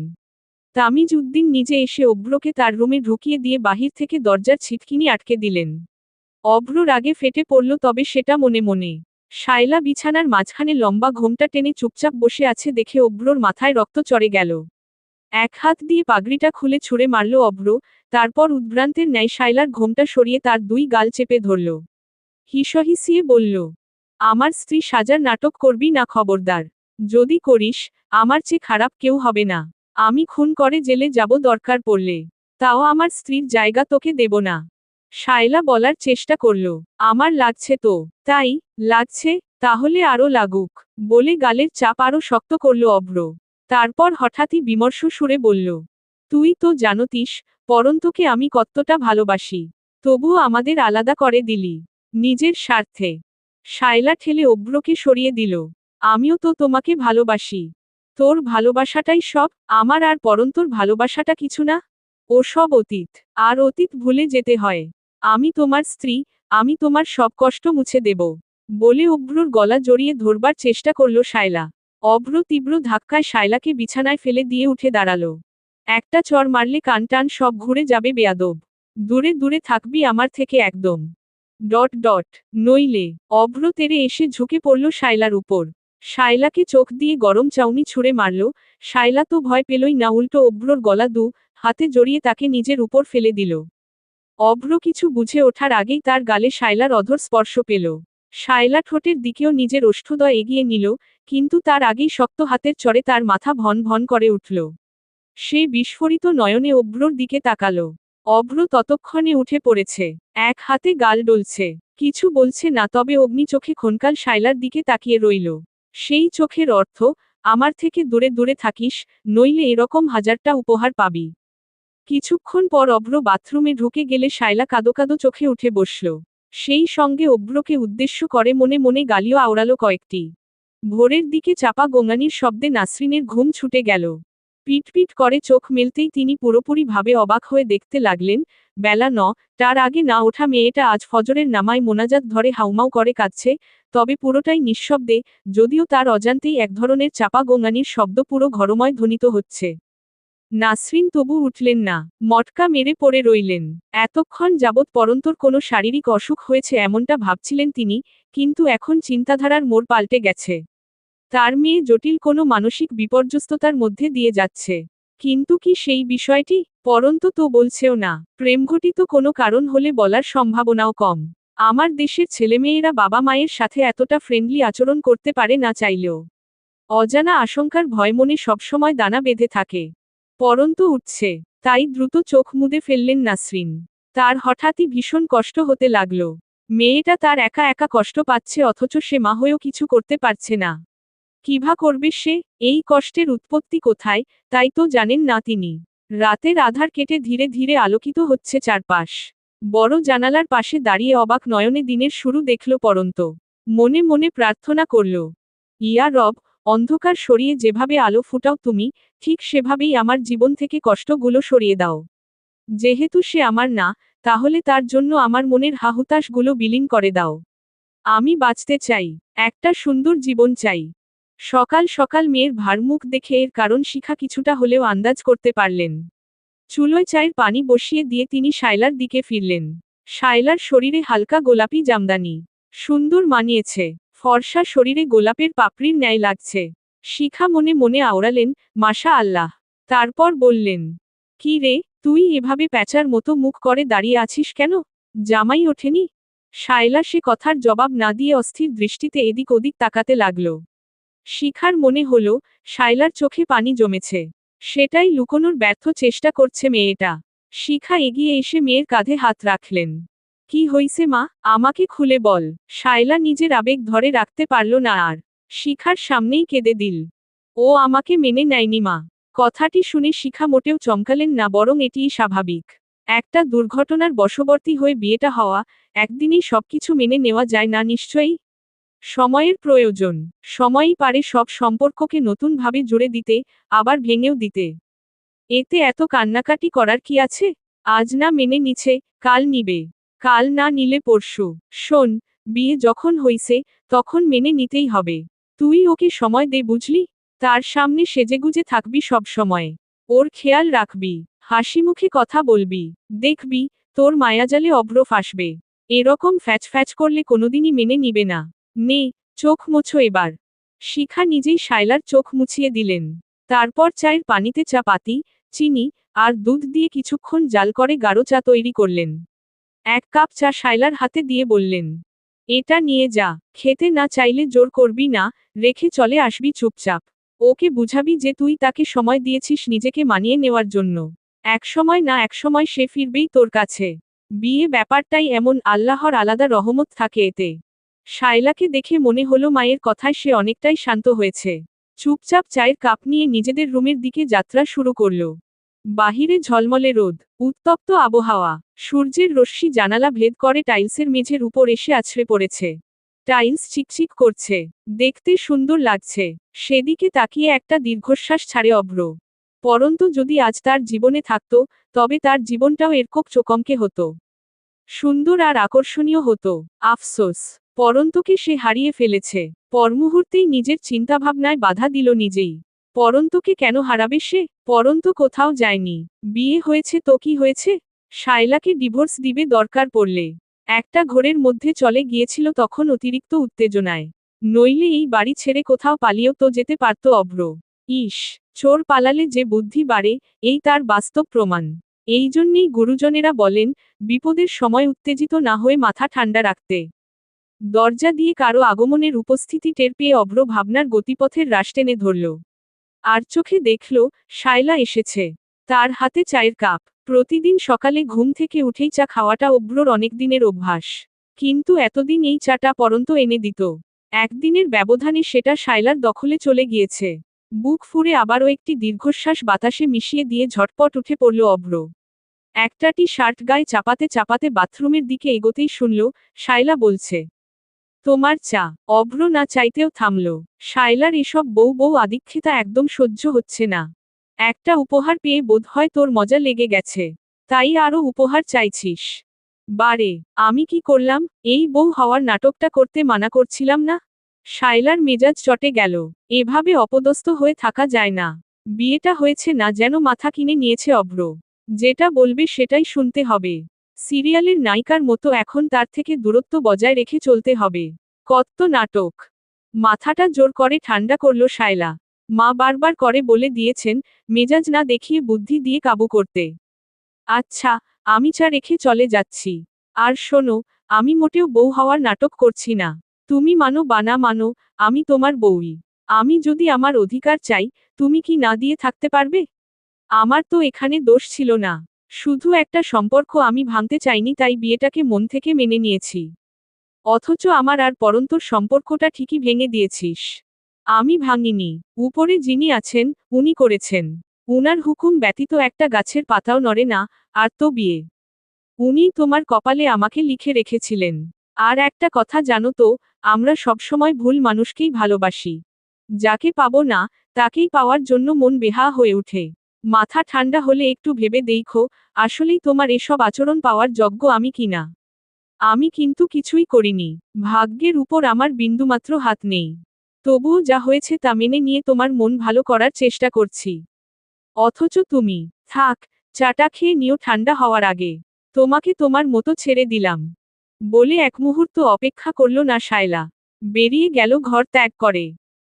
তামিজ উদ্দিন নিজে এসে অভ্রকে তার রুমে ঢুকিয়ে দিয়ে বাহির থেকে দরজার ছিটকিনি আটকে দিলেন। অভ্র রাগে ফেটে পড়ল, তবে সেটা মনে মনে। শায়লা বিছানার মাঝখানে লম্বা ঘোমটা টেনে চুপচাপ বসে আছে দেখে অভ্রর মাথায় রক্ত চড়ে গেল। এক হাত দিয়ে পাগড়িটা খুলে ছুঁড়ে মারল অভ্র, তারপর উদ্ভ্রান্তের ন্যায় শায়লার ঘোমটা সরিয়ে তার দুই গাল চেপে ধরল। হিসহিসিয়ে বলল, আমার স্ত্রী সাজার নাটক করবি না খবরদার। যদি করিস, আমার চেয়ে খারাপ কেউ হবে না। আমি খুন করে জেলে যাব দরকার পড়লে, তাও আমার স্ত্রীর জায়গা তোকে দেব না। শায়লা বলার চেষ্টা করল, আমার লাগছে তো। তাই, লাগছে, তাহলে আরও লাগুক, বলে গালের চাপ আরও শক্ত করল অভ্র। তারপর হঠাৎই বিমর্ষ সুরে বলল, তুই তো জানতিস পরন্তকে আমি কতটা ভালোবাসি, তবুও আমাদের আলাদা করে দিলি নিজের স্বার্থে। শায়লা ঠেলে অভ্রকে সরিয়ে দিল। আমিও তো তোমাকে ভালোবাসি। তোর ভালোবাসাটাই সব, আমার আর পরন্তর ভালোবাসাটা কিছু না। ও সব অতীত, আর অতীত ভুলে যেতে হয়। আমি তোমার স্ত্রী, আমি তোমার সব কষ্ট মুছে দেব, বলে অভ্রর গলা জড়িয়ে ধরবার চেষ্টা করল শায়লা। অভ্র তীব্র ধাক্কায় শায়লাকে বিছানায় ফেলে দিয়ে উঠে দাঁড়ালো। একটা চড় মারলে কান টান সব ঘুরে যাবে বেয়াদব। দূরে দূরে থাকবি আমার থেকে একদম। নইলে। অভ্র তেরে এসে ঝুঁকে পড়ল শায়লার উপর। শায়লাকে চোখ দিয়ে গরম চাউনি ছুঁড়ে মারল। শায়লা তো ভয় পেলই না, উল্টো অভ্রর গলা হাতে জড়িয়ে তাকে নিজের উপর ফেলে দিল। অভ্র কিছু বুঝে ওঠার আগেই তার গালে শায়লার অধর স্পর্শ পেল। শায়লা ঠোঁটের দিকেও নিজের ওষ্ঠদ্বয় এগিয়ে নিল, কিন্তু তার আগেই শক্ত হাতের চড়ে তার মাথা ভন ভন করে উঠল। সে বিস্ফোরিত নয়নে অভ্রর দিকে তাকালো। অভ্র ততক্ষণে উঠে পড়েছে, এক হাতে গাল ডলছে, কিছু বলছে না, তবে অগ্নি চোখে ক্ষণকাল শায়লার দিকে তাকিয়ে রইল। সেই চোখের অর্থ, আমার থেকে দূরে দূরে থাকিস, নইলে এরকম হাজারটা উপহার পাবি। কিছুক্ষণ পর অভ্র বাথরুমে ঢুকে গেলে শায়লা কাদো কাদো চোখে উঠে বসল। সেই সঙ্গে অভ্রকে উদ্দেশ্য করে মনে মনে গালিও আওড়ালো কয়েকটি। ভোরের দিকে চাপা গোঙানির শব্দে নাসরিনের ঘুম ছুটে গেল। পিটপিট করে চোখ মেলতেই তিনি পুরোপুরি ভাবে অবাক হয়ে দেখতে লাগলেন, বেলা 9টার আগে না ওঠা মেয়েটা আজ ফজরের নামায় মোনাজাত ধরে হাউমাউ করে কাঁদছে, তবে পুরোটাই নিঃশব্দে, যদিও তার অজান্তেই এক ধরনের চাপা গোঙানির শব্দ পুরো ঘরময় ধ্বনিত হচ্ছে। নাসরিন তবু উঠলেন না, মটকা মেরে পড়ে রইলেন। এতক্ষণ যাবৎ পরন্তর কোনো শারীরিক অসুখ হয়েছে এমনটা ভাবছিলেন তিনি, কিন্তু এখন চিন্তাধারার মোড় পাল্টে গেছে। তার মেয়ে জটিল কোনো মানসিক বিপর্যস্ততার মধ্যে দিয়ে যাচ্ছে। কিন্তু কি সেই বিষয়টি? পরন্ত তো বলছেও না। প্রেমঘটিত কোনো কারণ হলে বলার সম্ভাবনাও কম। আমার দেশের ছেলেমেয়েরা বাবা মায়ের সাথে এতটা ফ্রেন্ডলি আচরণ করতে পারে না চাইলেও। অজানা আশঙ্কার ভয় মনে সবসময় দানা বেঁধে থাকে। পরন্ত উঠছে, তাই দ্রুত চোখ মুদে ফেললেন নাসরিন। তার হঠাৎই ভীষণ কষ্ট হতে লাগল। মেয়েটা তার একা একা কষ্ট পাচ্ছে, অথচ সে মা হয়েও কিছু করতে পারছে না। কিভা করবে সে? এই কষ্টের উৎপত্তি কোথায়, তাই তো জানেন না তিনি। রাতের আধার কেটে ধীরে ধীরে আলোকিত হচ্ছে চারপাশ। বড় জানালার পাশে দাঁড়িয়ে অবাক নয়নে দিনের শুরু দেখল পরন্ত। মনে মনে প্রার্থনা করল, ইয়া রব, অন্ধকার সরিয়ে যেভাবে আলো ফুটাও তুমি, ঠিক সেভাবেই আমার জীবন থেকে কষ্টগুলো সরিয়ে দাও। যেহেতু সে আমার না, তাহলে তার জন্য আমার মনের হাহুতাশগুলো বিলীন করে দাও। আমি বাঁচতে চাই, একটা সুন্দর জীবন চাই। সকাল সকাল মেয়ের ভারমুখ দেখে এর কারণ শিখা কিছুটা হলেও আন্দাজ করতে পারলেন। চুলোয় চায়ের পানি বসিয়ে দিয়ে তিনি শায়লার দিকে ফিরলেন। শায়লার শরীরে হালকা গোলাপি জামদানি সুন্দর মানিয়েছে, ফর্সা শরীরে গোলাপের পাপড়ির ন্যায় লাগছে। শিখা মনে মনে আওড়ালেন, মাশা আল্লাহ। তারপর বললেন, কি রে, তুই এভাবে প্যাঁচার মতো মুখ করে দাঁড়িয়ে আছিস কেন? জামাই ওঠেনি? শায়লা সে কথার জবাব না দিয়ে অস্থির দৃষ্টিতে এদিক ওদিক তাকাতে লাগল। শিখার মনে হলো, শায়লার চোখে পানি জমেছে। সেটাই লুকোনোর ব্যর্থ চেষ্টা করছে মেয়েটা। শিখা এগিয়ে এসে মেয়ের কাঁধে হাত রাখলেন। কি হইছে মা, আমাকে খুলে বল। শায়লা নিজের আবেগ ধরে রাখতে পারল না আর। শিখার সামনেই কেঁদে দিল। ও আমাকে মেনে নেয়নি মা। কথাটি শুনে শিখা মোটেও চমকালেন না, বরং এটিই স্বাভাবিক। একটা দুর্ঘটনার বশবর্তী হয়ে বিয়েটা হওয়া, একদিনেই সবকিছু মেনে নেওয়া যায় না নিশ্চয়ই। সময়ের প্রয়োজন। সময়ই পারে সব সম্পর্ককে নতুনভাবে জুড়ে দিতে, আবার ভেঙেও দিতে। এতে এত কান্নাকাটি করার কি আছে? আজ না মেনে নিছে, কাল নিবে। কাল না নিলে পরশু। শোন, বিয়ে যখন হইছে, তখন মেনে নিতেই হবে। তুই ওকে সময় দে, বুঝলি? তার সামনে সেজেগুজে থাকবি সব সময়। ওর খেয়াল রাখবি, হাসিমুখে কথা বলবি। দেখবি, তোর মায়াজালে অভ্র ফাঁসবে। এরকম ফ্যাচ ফ্যাচ করলে কোনোদিনই মেনে নিবে না। নে, চোখ মুছো এবার। শিখা নিজেই শায়লার চোখ মুছিয়ে দিলেন। তারপর চায়ের পানিতে চা পাতি, চিনি আর দুধ দিয়ে কিছুক্ষণ জাল করে গাঢ় চা তৈরি করলেন। 1 কাপ চা শায়লার হাতে দিয়ে বললেন, এটা নিয়ে যা। খেতে না চাইলে জোর করবি না, রেখে চলে আসবি চুপচাপ। ওকে বুঝাবি যে তুই তাকে সময় দিয়েছিস নিজেকে মানিয়ে নেওয়ার জন্য। একসময় না একসময় সে ফিরবেই তোর কাছে। বিয়ে ব্যাপারটাই এমন, আল্লাহর আলাদা রহমত থাকে এতে। শায়লাকে দেখে মনে হলো মায়ের কথায় সে অনেকটাই শান্ত হয়েছে। চুপচাপ চায়ের কাপ নিয়ে নিজেদের রুমের দিকে যাত্রা শুরু করল। বাহিরে ঝলমলে রোদ, উত্তপ্ত আবহাওয়া, সূর্যের রশ্মি জানালা ভেদ করে টাইলসের মেঝের উপর এসে আছড়ে পড়েছে। টাইলস চিকচিক করছে, দেখতে সুন্দর লাগছে। সেদিকে তাকিয়ে একটা দীর্ঘশ্বাস ছাড়ে অভ্র। পরন্তু যদি আজ তার জীবনে থাকত, তবে তার জীবনটাও এরকম চোখমকে হতো। সুন্দর আর আকর্ষণীয় হতো। আফসোস, পরন্তকে সে হারিয়ে ফেলেছে। পরমুহূর্তেই নিজের চিন্তাভাবনায় বাধা দিল নিজেই। পরন্তকে কেন হারাবে সে? পরন্ত কোথাও যায়নি। বিয়ে হয়েছে তো কি হয়েছে? শায়লাকে ডিভোর্স দিবে দরকার পড়লে। একটা ঘোরের মধ্যে চলে গিয়েছিল তখন অতিরিক্ত উত্তেজনায়। নইলে এই বাড়ি ছেড়ে কোথাও পালিয়েও তো যেতে পারত অভ্র। ইস, চোর পালালে যে বুদ্ধি বাড়ে, এই তার বাস্তব প্রমাণ। এই জন্যেই গুরুজনেরা বলেন, বিপদের সময় উত্তেজিত না হয়ে মাথা ঠান্ডা রাখতে। দরজা দিয়ে কারো আগমনের উপস্থিতি টের পেয়ে অভ্র ভাবনার গতিপথের রাশ টেনে ধরল। আর চোখে দেখল, শায়লা এসেছে। তার হাতে চায়ের কাপ। প্রতিদিন সকালে ঘুম থেকে উঠেই চা খাওয়াটা অভ্রর অনেকদিনের অভ্যাস। কিন্তু এতদিন এই চাটা পরন্ত এনে দিত। একদিনের ব্যবধানে সেটা শায়লার দখলে চলে গিয়েছে। বুক ফুঁড়ে আবারও একটি দীর্ঘশ্বাস বাতাসে মিশিয়ে দিয়ে ঝটপট উঠে পড়ল অভ্র। একটা টি শার্ট গায়ে চাপাতে চাপাতে বাথরুমের দিকে এগোতেই শুনল, শায়লা বলছে, তোমার চা। অভ্র না চাইতেও থামল। শায়লার এসব বউ বউ আদিক্ষেতা একদম সহ্য হচ্ছে না। একটা উপহার পেয়ে বোধহয় তোর মজা লেগে গেছে, তাই আরও উপহার চাইছিস। বারে, আমি কি করলাম? এই বউ হওয়ার নাটকটা করতে মানা করছিলাম না? শায়লার মেজাজ চটে গেল। এভাবে অপদস্থ হয়ে থাকা যায় না। বিয়েটা হয়েছে না যেন মাথা কিনে নিয়েছে অভ্র। যেটা বলবে সেটাই শুনতে হবে। সিরিয়ালের নায়িকার মতো এখন তার থেকে দূরত্ব বজায় রেখে চলতে হবে। কত নাটক! মাথাটা জোর করে ঠান্ডা করল শায়লা। মা বারবার করে বলে দিয়েছেন, মেজাজ না দেখিয়ে বুদ্ধি দিয়ে কাবু করতে। আচ্ছা, আমি চা রেখে চলে যাচ্ছি। আর শোনো, আমি মোটেও বউ হওয়ার নাটক করছি না। তুমি মানো বা না মানো, আমি তোমার বউই। আমি যদি আমার অধিকার চাই, তুমি কি না দিয়ে থাকতে পারবে? আমার তো এখানে দোষ ছিল না। শুধু একটা সম্পর্ক আমি ভাঙতে চাইনি, তাই বিয়েটাকে মন থেকে মেনে নিয়েছি। অথচ আমার আর পরন্তর সম্পর্কটা ঠিকই ভেঙে দিয়েছিস। আমি ভাঙিনি। উপরে যিনি আছেন, উনি করেছেন। উনার হুকুম ব্যতীত একটা গাছের পাতাও নড়ে না, আর তো বিয়ে। উনিই তোমার কপালে আমাকে লিখে রেখেছিলেন। আর একটা কথা জানো তো, আমরা সবসময় ভুল মানুষকেই ভালোবাসি। যাকে পাবো না, তাকেই পাওয়ার জন্য মন বেহা হয়ে ওঠে। মাথা ঠান্ডা হলে একটু ভেবে দেখো, আসলেই তোমার এসব আচরণ পাওয়ার যোগ্য আমি কিনা। আমি কিন্তু কিছুই করিনি। ভাগ্যের উপর আমার বিন্দুমাত্র হাত নেই। তবুও যা হয়েছে তা মেনে নিয়ে তোমার মন ভালো করার চেষ্টা করছি। অথচ তুমি, থাক, চাটা খেয়ে নিও ঠান্ডা হওয়ার আগে। তোমাকে তোমার মতো ছেড়ে দিলাম। বলে এক মুহূর্ত অপেক্ষা করল না শায়লা। বেরিয়ে গেল ঘর ত্যাগ করে।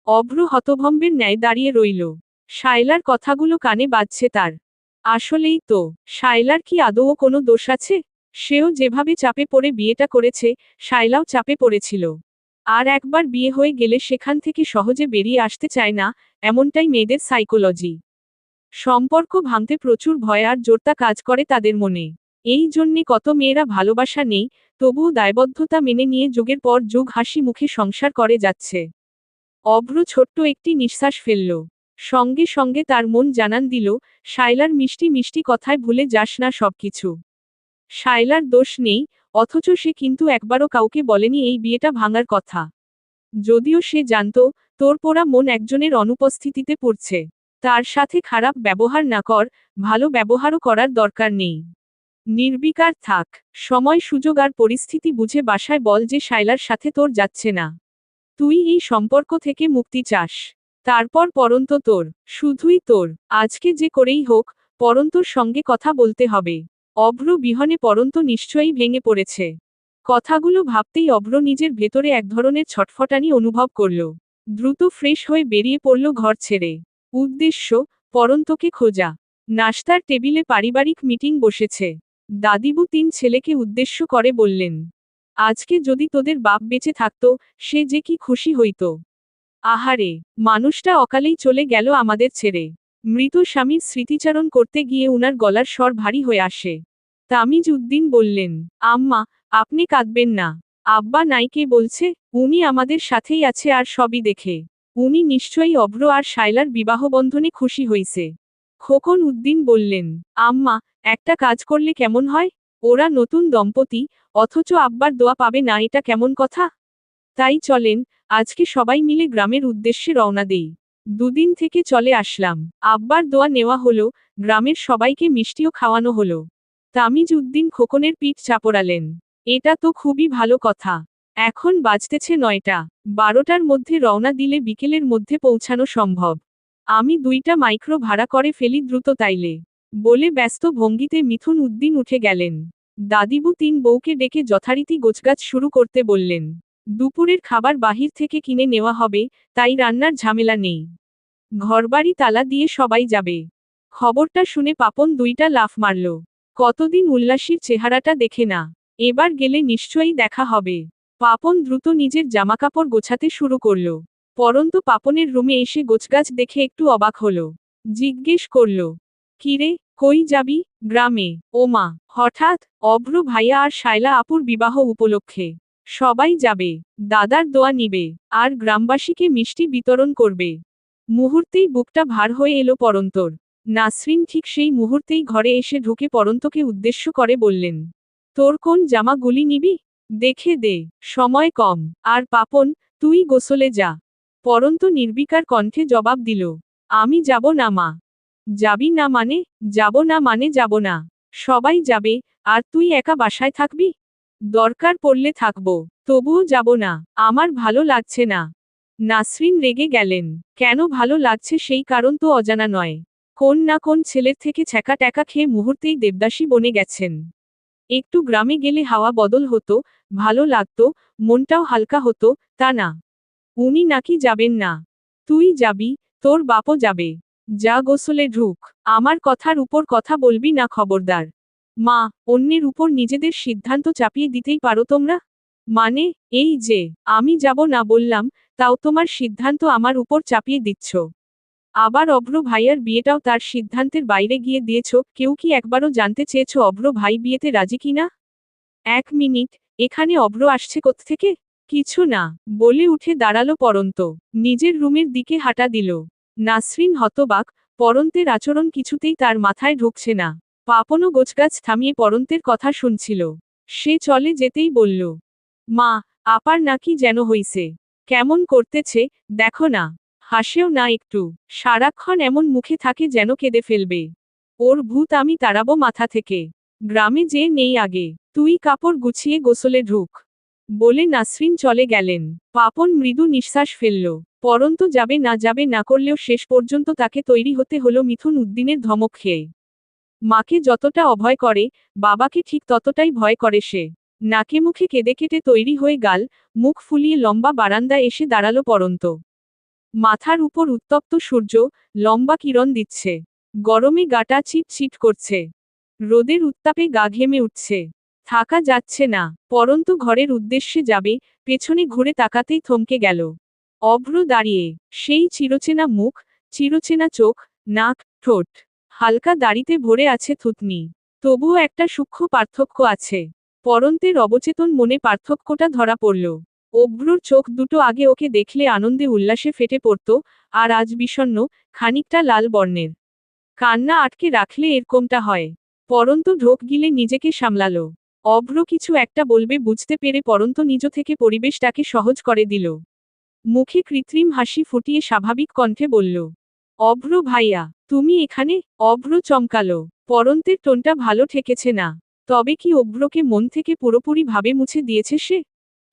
অভ্র হতভম্বের ন্যায় দাঁড়িয়ে রইল। শায়লার কথাগুলো কানে বাজছে তার। আসলেই তো, শায়লার কি আদৌ কোনো দোষ আছে? সেও যেভাবে চাপে পড়ে বিয়েটা করেছে, শায়লাও চাপে পড়েছিল। আর একবার বিয়ে হয়ে গেলে সেখান থেকে সহজে বেরিয়ে আসতে চায় না, এমনটাই মেয়েদের সাইকোলজি। সম্পর্ক ভাঙতে প্রচুর ভয় আর জোরতা কাজ করে তাদের মনে। এই জন্যে কত মেয়েরা ভালোবাসা নেই, তবুও দায়বদ্ধতা মেনে নিয়ে যুগের পর যুগ হাসি মুখে সংসার করে যাচ্ছে। অভ্র ছোট্ট একটি নিঃশ্বাস ফেলল। সঙ্গে সঙ্গে তার মন জানান দিল, শায়লার মিষ্টি মিষ্টি কথায় ভুলে যাস না সবকিছু। শায়লার দোষ নেই, অথচ সে কিন্তু একবারও কাউকে বলেনি এই বিয়েটা ভাঙার কথা। যদিও সে জানত, তোর পোড়া মন একজনের অনুপস্থিতিতে পড়ছে। তার সাথে খারাপ ব্যবহার না কর, ভালো ব্যবহারও করার দরকার নেই। নির্বিকার থাক, সময় সুযোগ আর পরিস্থিতি বুঝে বাসায় বল যে শায়লার সাথে তোর যাচ্ছে না। তুই এই সম্পর্ক থেকে মুক্তি চাস। তারপর পরন্ত তোর, শুধুই তোর। আজকে যে করেই হোক, পরন্তর সঙ্গে কথা বলতে হবে। অভ্র বিহনে পরন্ত নিশ্চয়ই ভেঙে পড়েছে। কথাগুলো ভাবতেই অভ্র নিজের ভেতরে এক ধরনের ছটফটানি অনুভব করল। দ্রুত ফ্রেশ হয়ে বেরিয়ে পড়ল ঘর ছেড়ে। উদ্দেশ্য, পরন্তকে খোঁজা। নাশতার টেবিলে পারিবারিক মিটিং বসেছে। দাদিবু 3 ছেলেকে উদ্দেশ্য করে বললেন, আজকে যদি তোদের বাপ বেঁচে থাকতো, সে যে কি খুশি হইত। আহারে, মানুষটা অকালেই চলে গেল আমাদের ছেড়ে। মৃত স্বামীর স্মৃতিচারণ করতে গিয়ে উনার গলার স্বর ভারী হয়ে আসে। তামিজ উদ্দিন বললেন, আম্মা, আপনি কাঁদবেন না। আব্বা নাই কে বলছে, উনি আমাদের সাথেই আছে আর সবই দেখে। উনি নিশ্চয়ই অভ্র আর শায়লার বিবাহবন্ধনে খুশি হইছে। খোকন উদ্দিন বললেন, আম্মা, একটা কাজ করলে কেমন হয়? ওরা নতুন দম্পতি, অথচ আব্বার দোয়া পাবে না, এটা কেমন কথা? তাই চলেন, আজকে সবাই মিলে গ্রামের উদ্দেশ্যে রওনা দেই। 2 দিন থেকে চলে আসলাম, আব্বার দোয়া নেওয়া হলো, গ্রামের সবাইকে মিষ্টিও খাওয়ানো হলো। তামিজ উদ্দিন খোকনের পিঠ চাপড়ালেন। এটা তো খুবই ভালো কথা। এখন বাজতেছে 9টা, 12টার মধ্যে রওনা দিলে বিকেলের মধ্যে পৌঁছানো সম্ভব। আমি 2টা মাইক্রো ভাড়া করে ফেলি দ্রুত তাইলে, বলে ব্যস্ত ভঙ্গিতে মিথুন উদ্দিন উঠে গেলেন। দাদিবু 3 বউকে ডেকে যথারীতি গোছগাছ শুরু করতে বললেন। দুপুরের খাবার বাহির থেকে কিনে নেওয়া হবে, তাই রান্নার ঝামেলা নেই। ঘরবাড়ি তালা দিয়ে সবাই যাবে। খবরটা শুনে পাপন 2টা লাফ মারল। কতদিন উল্লাসীর চেহারাটা দেখে না, এবার গেলে নিশ্চয়ই দেখা হবে। পাপন দ্রুত নিজের জামাকাপড় গোছাতে শুরু করল। পরন্তু পাপনের রুমে এসে গোছগাছ দেখে একটু অবাক হলো। জিজ্ঞেস করল, কিরে, কই যাবি? গ্রামে। ওমা, হঠাৎ? অভ্র ভাইয়া আর শায়লা আপুর বিবাহ উপলক্ষে সবাই যাবে, দাদার দোয়া নিবে, আর গ্রামবাসীকে মিষ্টি বিতরণ করবে। মুহূর্তেই বুকটা ভার হয়ে এলো পরন্তর। নাসরিন ঠিক সেই মুহূর্তেই ঘরে এসে ঢুকে পরন্তকে উদ্দেশ্য করে বললেন, তোর কোন জামাগুলি নিবি? দেখে দে, সময় কম। আর পাপন, তুই গোসলে যা। পরন্ত নির্বিকার কণ্ঠে জবাব দিল, আমি যাব না মা। যাবি না মানে? যাব না মানে যাব না। সবাই যাবে, আর তুই একা বাসায় থাকবি? দরকার পড়লে থাকব, তবুও যাব না। আমার ভালো লাগছে না। নাসরিন রেগে গেলেন। কেন ভালো লাগছে সেই কারণ তো অজানা নয়। কোন না কোন ছেলের থেকে ছ্যাঁকা ট্যাকা খেয়ে মুহূর্তেই দেবদাসী বনে গেছেন। একটু গ্রামে গেলে হাওয়া বদল হতো, ভালো লাগতো, মনটাও হালকা হতো, তা না। উনি নাকি যাবেন না। তুই যাবি, তোর বাপও যাবে। যা গোসলে ঢুক। আমার কথার উপর কথা বলবি না খবরদার। মা, অন্যের উপর নিজেদের সিদ্ধান্ত চাপিয়ে দিতেই পারো তোমরা? মানে, এই যে, আমি যাব না বললাম, তাও তোমার সিদ্ধান্ত আমার উপর চাপিয়ে দিচ্ছ। আবার অভ্র ভাইয়ার বিয়েটাও তার সিদ্ধান্তের বাইরে গিয়ে দিয়েছ। কেউ কি একবারও জানতে চেয়েছ অভ্র ভাই বিয়েতে রাজি কিনা? 1 মিনিট, এখানে অভ্র আসছে কোত্থেকে? কিছু না, বলে উঠে দাঁড়ালো পরন্ত। নিজের রুমের দিকে হাঁটা দিল। নাসরিন হতবাক, পরন্তের আচরণ কিছুতেই তার মাথায় ঢুকছে না। পাপনও গোছগাছ থামিয়ে পরন্তের কথা শুনছিল। সে চলে যেতেই বলল, মা, আপার নাকি যেন হইছে। কেমন করতেছে, দেখো না। হাসেও না একটু, সারাক্ষণ এমন মুখে থাকে যেন কেঁদে ফেলবে। ওর ভূত আমি তাড়াবো মাথা থেকে। গ্রামে যে নেই আগে। তুই কাপড় গুছিয়ে গোসলে ঢুক, বলে নাসরিন চলে গেলেন। পাপন মৃদু নিঃশ্বাস ফেলল। পরন্ত যাবে না করলেও শেষ পর্যন্ত তাকে তৈরি হতে হলো মিথুন উদ্দিনের ধমক খেয়ে। মাকে যতটা অভয় করে, বাবাকে ঠিক ততটাই ভয় করে সে। নাকে মুখে কেঁদে কেটে তৈরি হয়ে গাল, মুখ ফুলিয়ে লম্বা বারান্দায় এসে দাঁড়ালো পরন্ত। মাথার উপর উত্তপ্ত সূর্য, লম্বা কিরণ দিচ্ছে। গরমে গাটা চিট চিট করছে। রোদের উত্তাপে গা ঘেমে উঠছে। থাকা যাচ্ছে না। পরন্তু ঘরের উদ্দেশ্যে যাবে, পেছনে ঘুরে তাকাতেই থমকে গেল। অভ্র দাঁড়িয়ে, সেই চিরচেনা মুখ, চিরচেনা চোখ, নাক, ঠোঁট। হালকা দাড়িতে ভরে আছে থুতনি। তবুও একটা সূক্ষ্ম পার্থক্য আছে। পরন্তের অবচেতন মনে পার্থক্যটা ধরা পড়ল। অভ্রর চোখ দুটো আগে ওকে দেখলে আনন্দে উল্লাসে ফেটে পড়ত, আর আজ বিষণ্ণ, খানিকটা লাল বর্ণের। কান্না আটকে রাখলে এরকমটা হয়। পরন্ত ঢোক গিলে নিজেকে সামলালো। অভ্র কিছু একটা বলবে বুঝতে পেরে পরন্ত নিজ থেকে পরিবেশটাকে সহজ করে দিল। মুখে কৃত্রিম হাসি ফুটিয়ে স্বাভাবিক কণ্ঠে বলল, অভ্র ভাইয়া, তুমি এখানে? অভ্র চমকালো। পরন্তের টোনটা ভালো ঠেকেছে না। তবে কি অভ্রকে মন থেকে পুরোপুরি ভাবে মুছে দিয়েছে সে?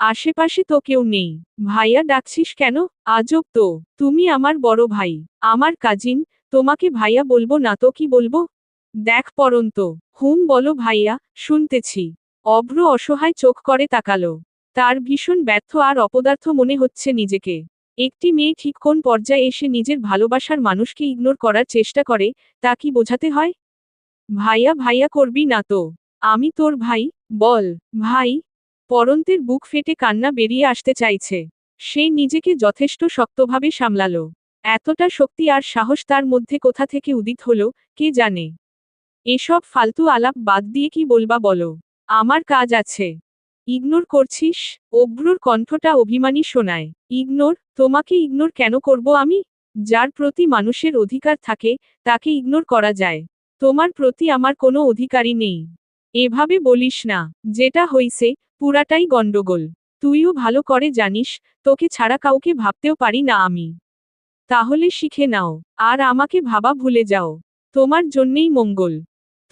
আশেপাশে তো কেউ নেই। ভাইয়া ডাকছিস কেন? আজব তো, তুমি আমার বড় ভাই, আমার কাজিন, তোমাকে ভাইয়া বলবো না তো কি বলবো? দেখ পরন্ত। হুম বলো ভাইয়া, শুনতেছি। অভ্র অসহায় চোখ করে তাকালো। তার ভীষণ ব্যর্থ আর অপদার্থ মনে হচ্ছে নিজেকে। একটি মেয়ে ঠিক কোন পর্যায়ে এসে নিজের ভালোবাসার মানুষকে ইগনোর করার চেষ্টা করে, তা কি বোঝাতে হয়? ভাইয়া ভাইয়া করবি না তো। আমি তোর ভাই, বল, ভাই। পরন্তের বুক ফেটে কান্না বেরিয়ে আসতে চাইছে। সে নিজেকে যথেষ্ট শক্তভাবে সামলালো। এতটা শক্তি আর সাহস তার মধ্যে কোথা থেকে উদিত হলো, কে জানে। এসব ফালতু আলাপ বাদ দিয়ে কি বলবা বলো। আমার কাজ আছে। ইগনোর করছিস? অভ্রর কণ্ঠটা অভিমানী শোনায়। ইগনোর? তোমাকে ইগনোর কেন করব আমি? যার প্রতি মানুষের অধিকার থাকে, তাকে ইগনোর করা যায়। তোমার প্রতি আমার কোনো অধিকারই নেই। এভাবে বলিস না। যেটা হইছে, পুরাটাই গন্ডগোল। তুইও ভালো করে জানিস, তোকে ছাড়া কাউকে ভাবতেও পারি না আমি। তাহলে শিখে নাও, আর আমাকে ভাবা ভুলে যাও। তোমার জন্যেই মঙ্গল।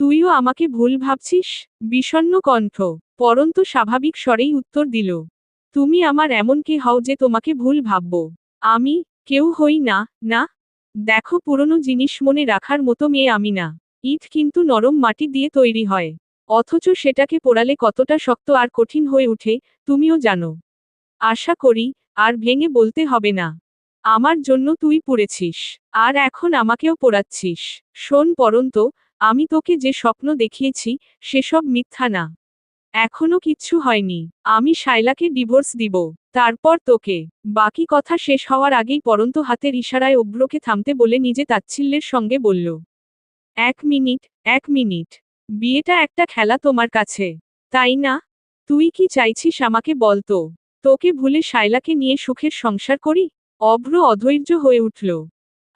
তুইও আমাকে ভুল ভাবছিস? বিষণ্ণ কণ্ঠ। পরন্ত স্বাভাবিক স্বরেই উত্তর দিল। তুমি আমার এমন কে হও যে তোমাকে ভুল ভাবব? আমি কেউ হই না, না। দেখো পুরনো জিনিস মনে রাখার মতো মেয়ে আমি না। ইট কিন্তু নরম মাটি দিয়ে তৈরি হয়। অথচ সেটাকে পোড়ালে কতটা শক্ত আর কঠিন হয়ে ওঠে, তুমিও জানো। আশা করি, আর ভেঙে বলতে হবে না। আমার জন্য তুই পুড়েছিস। আর এখন আমাকেও পোড়াচ্ছিস। শোন পরন্ত, আমি তোকে যে স্বপ্ন দেখিয়েছি, সেসব মিথ্যা না। এখনো কিচ্ছু হয়নি। আমি শায়লাকে ডিভোর্স দিব। তারপর তোকে। বাকি কথা শেষ হওয়ার আগেই পরন্ত হাতের ইশারায় অভ্রকে থামতে বলে নিজে তাচ্ছিল্যের সঙ্গে বলল, 1 মিনিট, 1 মিনিট। বিয়েটা একটা খেলা তোমার কাছে, তাই না? তুই কি চাইছিস আমাকে বল তো? তোকে ভুলে শায়লাকে নিয়ে সুখের সংসার করি? অভ্র অধৈর্য হয়ে উঠল।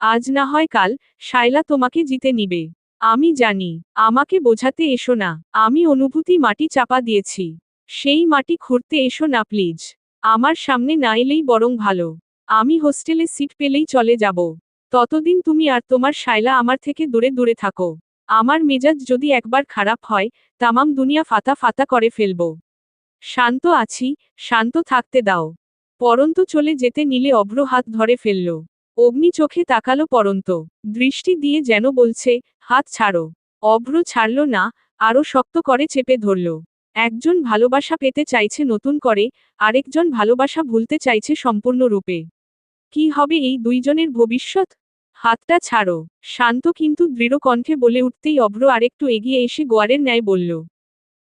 আজ না হয় কাল, শায়লা তোমাকে জিতে নিবে। আমি জানি। আমাকে বোঝাতে এসো না। আমি অনুভূতি মাটি চাপা দিয়েছি। সেই মাটি খুঁড়তে এসো না প্লিজ। আমার সামনে না এলেই বরং ভালো। আমি হোস্টেলে সিট পেলেই চলে যাব। ততদিন তুমি আর তোমার শায়লা আমার থেকে দূরে দূরে থাকো। আমার মেজাজ যদি একবার খারাপ হয়, তামাম দুনিয়া ফাতা ফাতা করে ফেলব। শান্ত আছি, শান্ত থাকতে দাও। পরন্ত চলে যেতে নিলে অভ্র হাত ধরে ফেলল। অগ্নি চোখে তাকালো পরন্ত। দৃষ্টি দিয়ে যেন বলছে, হাত ছাড়ো। অভ্র ছাড়ল না, আরো শক্ত করে চেপে ধরল। একজন ভালোবাসা পেতে চাইছে নতুন করে, আরেকজন ভালোবাসা ভুলতে চাইছে সম্পূর্ণরূপে। কি হবে এই দুইজনের ভবিষ্যৎ? হাতটা ছাড়ো। শান্ত কিন্তু দৃঢ় কণ্ঠে বলে উঠতেই অভ্র আরেকটু এগিয়ে এসে গোয়ারের ন্যায় বলল,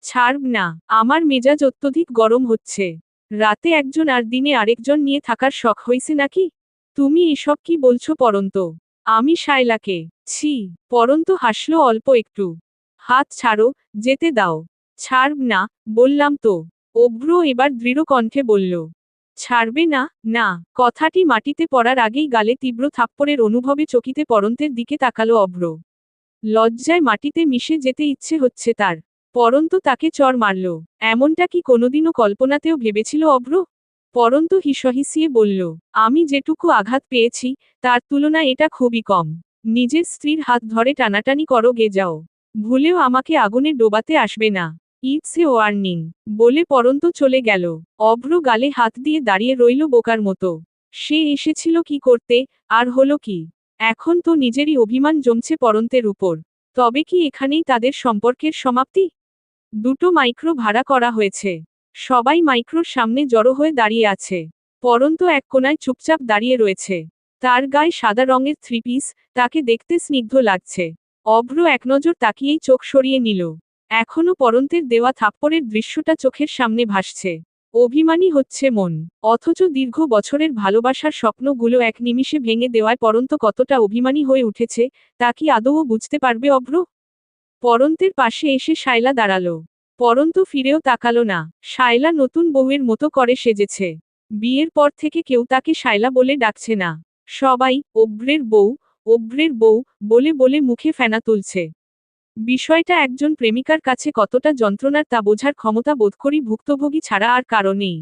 ছাড়ব না। আমার মেজাজ অত্যধিক গরম হচ্ছে। রাতে একজন আর দিনে আরেকজন নিয়ে থাকার শখ হইছে নাকি? তুমি এসব কি বলছো পরন্ত? আমি শায়লাকে। ছি। পরন্ত হাসল অল্প একটু। হাত ছাড়ো, যেতে দাও। ছাড়ব না, বললাম তো। অভ্র এবার দৃঢ় কণ্ঠে বলল, ছাড়বে না? না। কথাটি মাটিতে পড়ার আগেই গালে তীব্র থাপ্পড়ের অনুভবে চকিতে পরন্তের দিকে তাকালো অভ্র। লজ্জায় মাটিতে মিশে যেতে ইচ্ছে হচ্ছে তার। পরন্ত তাকে চড় মারল। এমনটা কি কোনোদিনও কল্পনাতেও ভেবেছিল অভ্র? পরন্ত হিসহিসিয়ে বলল, আমি যেটুকু আঘাত পেয়েছি, তার তুলনায় এটা খুবই কম। নিজের স্ত্রীর হাত ধরে টানাটানি করো গে যাও। ভুলেও আমাকে আগুনে ডোবাতে আসবে না। It's a warning. বলে পরন্ত চলে গেল। অভ্র গালে হাত দিয়ে দাঁড়িয়ে রইল বোকার মতো। সে এসেছিল কি করতে, আর হলো কি? এখন তো নিজেরই অভিমান জমছে পরন্তের উপর। তবে কি এখানেই তাদের সম্পর্কের সমাপ্তি? দুটো মাইক্রো ভাড়া করা হয়েছে। সবাই মাইক্রোর সামনে জড়ো হয়ে দাঁড়িয়ে আছে। পরন্ত এক কোনায় চুপচাপ দাঁড়িয়ে রয়েছে। তার গায়ে সাদা রঙের থ্রি পিস, তাকে দেখতে স্নিগ্ধ লাগছে। অভ্র একনজর তাকিয়েই চোখ সরিয়ে নিল। এখনো পরন্তের দেওয়া থাপ্পড়ের দৃশ্যটা চোখের সামনে ভাসছে। অভিমানী হচ্ছে মন। অথচ দীর্ঘ বছরের ভালোবাসার স্বপ্নগুলো এক নিমিষে ভেঙে দেওয়ায় পরন্ত কতটা অভিমানী হয়ে উঠেছে, তা কি আদৌ বুঝতে পারবে অভ্র? পরন্তের পাশে এসে শায়লা দাঁড়ালো। পরন্ত ফিরেও তাকালো না। শায়লা নতুন বউয়ের মতো করে সেজেছে। বিয়ের পর থেকে কেউ তাকে শায়লা বলে ডাকছে না। সবাই অভ্রের বউ, অভ্রের বউ বলে বলে মুখে ফেনা তুলছে। বিষয়টা একজন প্রেমিকার কাছে কতটা যন্ত্রণার তা বোঝার ক্ষমতা বোধ করি ভুক্তভোগী ছাড়া আর কারো নেই।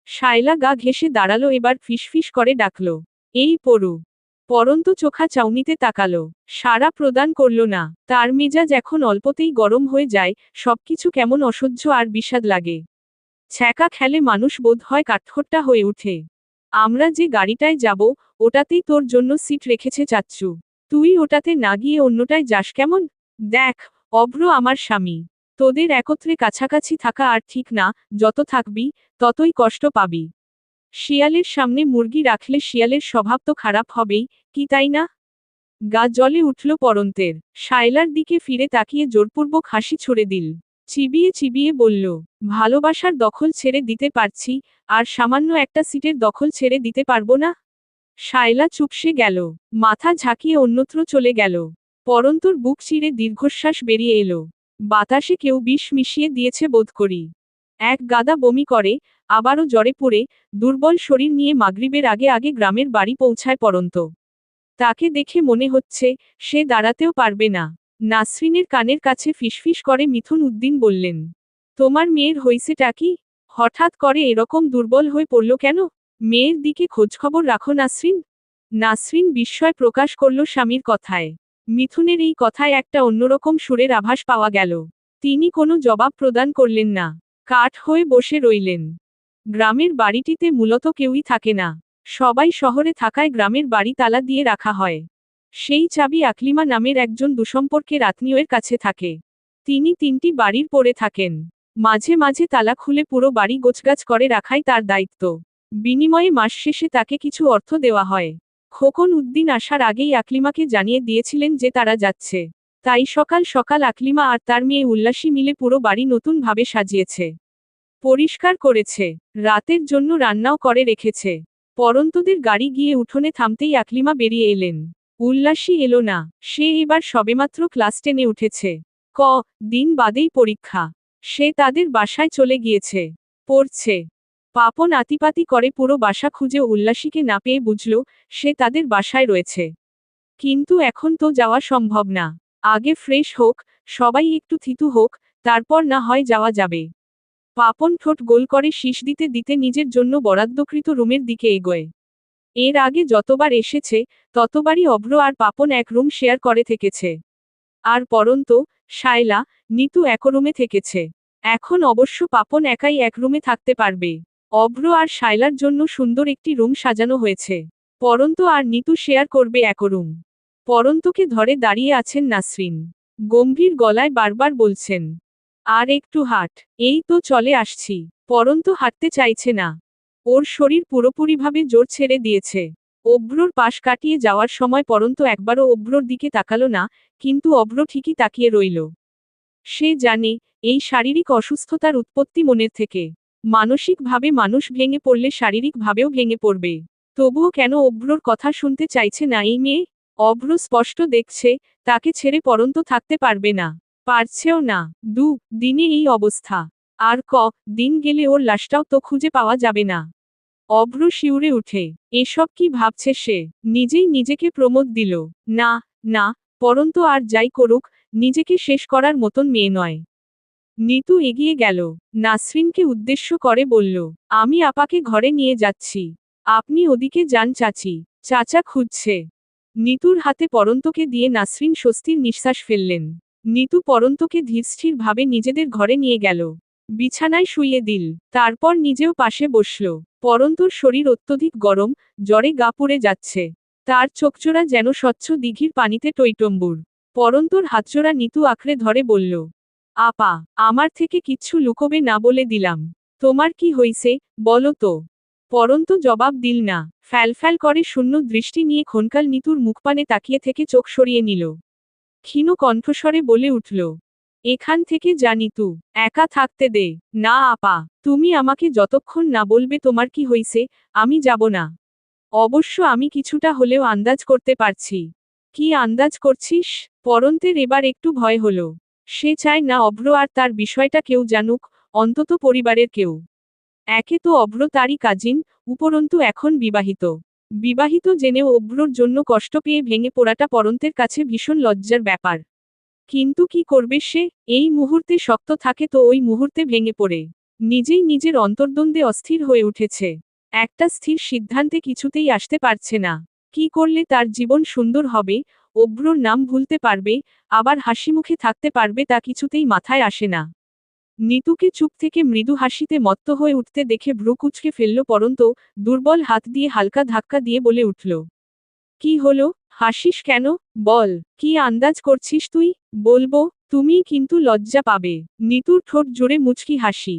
শায়লা গা ঘেঁষে দাঁড়ালো, এবার ফিসফিস করে ডাকল, এই পরু। পরন্তু চোখা চাউনিতে তাকালো, সাড়া প্রদান করল না। তার মেজাজ এখন অল্পতেই গরম হয়ে যায়, সবকিছু কেমন অসহ্য আর বিষাদ লাগে। ছ্যাঁকা খেলে মানুষ বোধ হয় কাঠখোট্টা হয়ে উঠে। আমরা যে গাড়িটায় যাব, ওটাতেই তোর জন্য সিট রেখেছে চাচ্চু। তুই ওটাতে না গিয়ে অন্যটায় যাস কেমন? দেখ, অভ্র আমার স্বামী। তোদের একত্রে কাছাকাছি থাকা আর ঠিক না, যত থাকবি, ততই কষ্ট পাবি। শিয়ালের সামনে মুরগি রাখলে শিয়ালের স্বভাব তো খারাপ হবেই, কি তাই না? গা জ্বলে উঠল পরন্তের। শায়লার দিকে ফিরে তাকিয়ে জোরপূর্বক হাসি ছুড়ে দিল। চিবিয়ে চিবিয়ে বলল, ভালোবাসার দখল ছেড়ে দিতে পারছি, আর সামান্য একটা সিটের দখল ছেড়ে দিতে পারবো না? শায়লা চুপসে গেল, মাথা ঝাঁকিয়ে অন্যত্র চলে গেল। পরন্তর বুক চিরে দীর্ঘশ্বাস বেরিয়ে এলো। বাতাসে কেউ বিষ মিশিয়ে দিয়েছে বোধ করি। এক গাদা বমি করে, আবারও জ্বরে পুড়ে, দুর্বল শরীর নিয়ে মাগরিবের আগে আগে গ্রামের বাড়ি পৌঁছায় পরন্ত। তাকে দেখে মনে হচ্ছে, সে দাঁড়াতেও পারবে না। নাসরিনের কানের কাছে ফিসফিস করে মিথুন উদ্দিন বললেন, তোমার মেয়ের হইছেটা কি? হঠাৎ করে এরকম দুর্বল হয়ে পড়ল কেন? মেয়ের দিকে খোঁজখবর রাখো নাসরিন? নাসরিন বিস্ময় প্রকাশ করল স্বামীর কথায়। মিথুনের এই কথায় একটা অন্যরকম সুরের আভাস পাওয়া গেল। তিনি কোনো জবাব প্রদান করলেন না। কাঠ হয়ে বসে রইলেন। গ্রামের বাড়িটিতে মূলত কেউই থাকে না। সবাই শহরে থাকায় গ্রামের বাড়ি তালা দিয়ে রাখা হয়। সেই চাবি আকলিমা নামের একজন দুসম্পর্কের আত্মীয়ের কাছে থাকে। তিনি 3টি বাড়ির পড়ে থাকেন। মাঝে মাঝে তালা খুলে পুরো বাড়ি গোছগাছ করে রাখাই তার দায়িত্ব। বিনিময়ে মাস শেষে তাকে কিছু অর্থ দেওয়া হয়। খোকন উদ্দিন আসার আগেই আকলিমাকে জানিয়ে দিয়েছিলেন যে তারা যাচ্ছে। তাই সকাল সকাল আকলিমা আর তার মেয়ে উল্লাসী মিলে পুরো বাড়ি নতুনভাবে সাজিয়েছে। পরিষ্কার করেছে। রাতের জন্য রান্নাও করে রেখেছে। পরন্তদের গাড়ি গিয়ে উঠোনে থামতেই আকলিমা বেরিয়ে এলেন। উল্লাসী এলো না। সে এবার সবেমাত্র ক্লাস 10-এ উঠেছে। দিন বাদেই পরীক্ষা। সে তাদের বাসায় চলে গিয়েছে। পড়ছে। পাপন আতিপাতি করে পুরো বাসা খুঁজে উল্লাসীকে না পেয়ে বুঝল, সে তাদের বাসায় রয়েছে। কিন্তু এখন তো যাওয়া সম্ভব না। আগে ফ্রেশ হোক, সবাই একটু থিতু হোক, তারপর না হয় যাওয়া যাবে। পাপন ঠোঁট গোল করে শীষ দিতে দিতে নিজের জন্য বরাদ্দকৃত রুমের দিকে এগোয়। এর আগে যতবার এসেছে, ততবারই অভ্র আর পাপন এক রুম শেয়ার করে থেকেছে। আর পরন্ত, শায়লা, নিতু এক রুমে থেকেছে। এখন অবশ্য পাপন একাই এক রুমে থাকতে পারবে। অভ্র আর শায়লার জন্য সুন্দর একটি রুম সাজানো হয়েছে। পরন্ত আর নিতু শেয়ার করবে এক রুম। পরন্তকে ধরে দাঁড়িয়ে আছেন নাসরিন। গম্ভীর গলায় বারবার বলছেন, আর একটু হাঁট। এই তো চলে আসছি। পরন্ত হাঁটতে চাইছে না। ওর শরীর পুরোপুরিভাবে জোর ছেড়ে দিয়েছে। অভ্রর পাশ কাটিয়ে যাওয়ার সময় পরন্ত একবারও অভ্রর দিকে তাকালো না, কিন্তু অভ্র ঠিকই তাকিয়ে রইল। সে জানে, এই শারীরিক অসুস্থতার উৎপত্তি মনের থেকে। মানসিকভাবে মানুষ ভেঙে পড়লে শারীরিকভাবেও ভেঙে পড়বে। তবুও কেন অভ্রর কথা শুনতে চাইছে না এই মেয়ে? অভ্র স্পষ্ট দেখছে, তাকে ছেড়ে পরন্ত থাকতে পারবে না। পারছেও না। দিনে এই অবস্থা। আর দিন গেলে ওর লাশটাও তো খুঁজে পাওয়া যাবে না। অভ্র শিউরে উঠে। এসব কি ভাবছে সে? নিজেই নিজেকে প্রমোদ দিল। না, না, পরন্ত আর যাই করুক, নিজেকে শেষ করার মতন মেয়ে নয়। নিতু এগিয়ে গেল। নাসরিনকে উদ্দেশ্য করে বলল, আমি আপাকে ঘরে নিয়ে যাচ্ছি। আপনি ওদিকে যান চাচি। চাচা খুঁজছে। নিতুর হাতে পরন্তকে দিয়ে নাসরিন স্বস্তির নিঃশ্বাস ফেললেন। নিতু পরন্তকে ধীরস্থির ভাবে নিজেদের ঘরে নিয়ে গেল। বিছানায় শুইয়ে দিল। তারপর নিজেও পাশে বসল। পরন্তর শরীর অত্যধিক গরম, জ্বরে গা পুড়ে যাচ্ছে। তার চোখজোড়া যেন স্বচ্ছ দিঘির পানিতে টইটম্বুর। পরন্তর হাতজোড়া নিতু আঁকড়ে ধরে বলল, আপা, আমার থেকে কিচ্ছু লুকোবে না বলে দিলাম। তোমার কি হইছে, বলো তো। পরন্ত জবাব দিল না। ফ্যালফ্যাল করে শূন্য দৃষ্টি নিয়ে ক্ষণকাল নিতুর মুখপানে তাকিয়ে থেকে চোখ সরিয়ে নিল। ক্ষীণ কণ্ঠস্বরে বলে উঠল, এখান থেকে যা নিতু, একা থাকতে দে। না আপা, তুমি আমাকে যতক্ষণ না বলবে তোমার কি হইছে, আমি যাব না। অবশ্য আমি কিছুটা হলেও আন্দাজ করতে পারছি। কি আন্দাজ করছিস? পরন্তের এবার একটু ভয় হলো। সে চায় না অভ্র আর তার বিষয়টা কেউ জানুক, অন্তত পরিবারের কেউ। একে তো অভ্র তারই কাজিন, উপরন্তু এখন বিবাহিত। বিবাহিত জেনেও অভ্রর জন্য কষ্ট পেয়ে ভেঙে পড়াটা পরন্তের কাছে ভীষণ লজ্জার ব্যাপার। কিন্তু কি করবে সে? এই মুহূর্তে শক্ত থাকে তো ওই মুহূর্তে ভেঙে পড়ে। নিজেই নিজের অন্তর্দ্বন্দ্বে অস্থির হয়ে উঠেছে। একটা স্থির সিদ্ধান্তে কিছুতেই আসতে পারছে না। কি করলে তার জীবন সুন্দর হবে, অভ্রর নাম ভুলতে পারবে, আবার হাসিমুখে থাকতে পারবে তা কিছুতেই মাথায় আসে না। নিতুকে চুপ থেকে মৃদু হাসিতে মত্ত হয়ে উঠতে দেখে ভ্রু কুঁচকে ফেলল পরন্ত, দুর্বল হাত দিয়ে হালকা ধাক্কা দিয়ে বলে উঠল। কি হলো, হাসিস কেন? বল, কি আন্দাজ করছিস তুই? বলবো, তুমিই কিন্তু লজ্জা পাবে। নিতুর ঠোঁট জোরে মুচকি হাসি।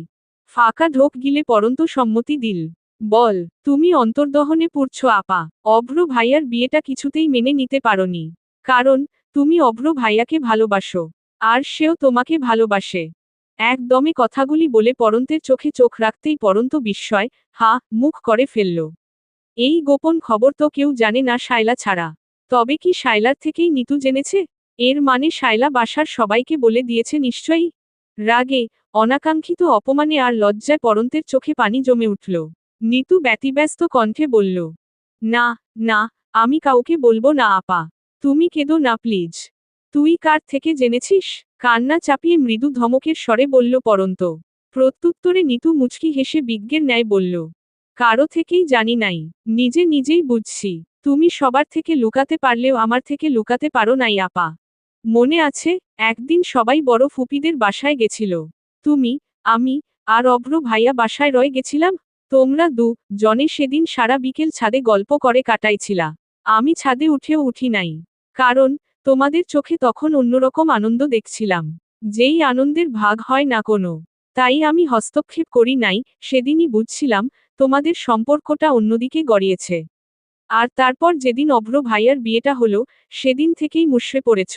ফাঁকা ঢোক গিলে পরন্ত সম্মতি দিল। বল, তুমি অন্তর্দহনে পুড়ছ আপা। অভ্র ভাইয়ার বিয়েটা কিছুতেই মেনে নিতে পারোনি। কারণ, তুমি অভ্র ভাইয়াকে ভালোবাসো। আর সেও তোমাকে ভালোবাসে। একদমে কথাগুলি বলে পরন্তের চোখে চোখ রাখতেই পরন্ত বিস্ময়, মুখ করে ফেলল। এই গোপন খবর তো কেউ জানে না শায়লা ছাড়া। তবে কি শায়লার থেকেই নিতু জেনেছে? এর মানে শায়লা বাসার সবাইকে বলে দিয়েছে নিশ্চয়ই। রাগে, অনাকাঙ্ক্ষিত অপমানে আর লজ্জায় পরন্তের চোখে পানি জমে উঠল। নিতু ব্যতিব্যস্ত কণ্ঠে বলল, না, না, আমি কাউকে বলবো না আপা। তুমি কেঁদো না প্লিজ। তুই কার থেকে জেনেছিস? কান্না চাপিয়ে মৃদু ধমকের স্বরে বলল পরন্ত। প্রত্যুত্তরে নিতু মুচকি হেসে বিজ্ঞের ন্যায় বলল, কারো থেকেই জানি নাই, নিজে নিজেই বুঝছি। তুমি সবার থেকে লুকাতে পারলেও আমার থেকে লুকাতে পারো নাই আপা। মনে আছে, একদিন সবাই বড় ফুপিদের বাসায় গেছিল। তুমি, আমি, আর অভ্র ভাইয়া বাসায় রয়ে গেছিলাম। তোমরা জনে সেদিন সারা বিকেল ছাদে গল্প করে কাটাইছিলা। আমি ছাদে উঠেও উঠি নাই। কারণ, তোমাদের চোখে তখন অন্যরকম আনন্দ দেখছিলাম। যেই আনন্দের ভাগ হয় না কোনো। তাই আমি হস্তক্ষেপ করি নাই, সেদিনই বুঝছিলাম, তোমাদের সম্পর্কটা অন্যদিকে গড়িয়েছে। আর তারপর যেদিন অভ্র ভাইয়ার বিয়েটা হলো, সেদিন থেকেই মুষড়ে পড়েছ।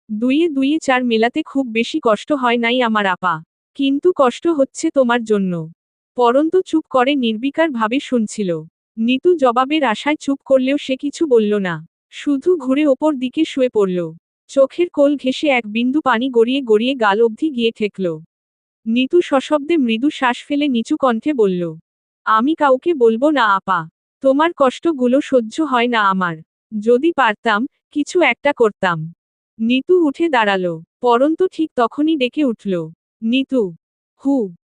দুইয়ে দুইয়ে চার মেলাতে খুব বেশি কষ্ট হয় নাই আমার আপা। কিন্তু কষ্ট হচ্ছে তোমার জন্য। পরন্ত চুপ করে নির্বিকার ভাবে শুনছিল। নিতু জবাবের আশায় চুপ করলেও সে কিছু বলল না। শুধু ঘুরে ওপর দিকে শুয়ে পড়ল। চোখের কোল ঘেঁষে এক বিন্দু পানি গড়িয়ে গড়িয়ে গাল অবধি গিয়ে ঠেকল। নিতু সশব্দে মৃদু শ্বাস ফেলে নিচু কণ্ঠে বলল, আমি কাউকে বলবো না আপা। তোমার কষ্টগুলো সহ্য হয় না আমার। যদি পারতাম, কিছু একটা করতাম। নিতু উঠে দাঁড়ালো। পরন্ত ঠিক তখনই ডেকে উঠল, নিতু।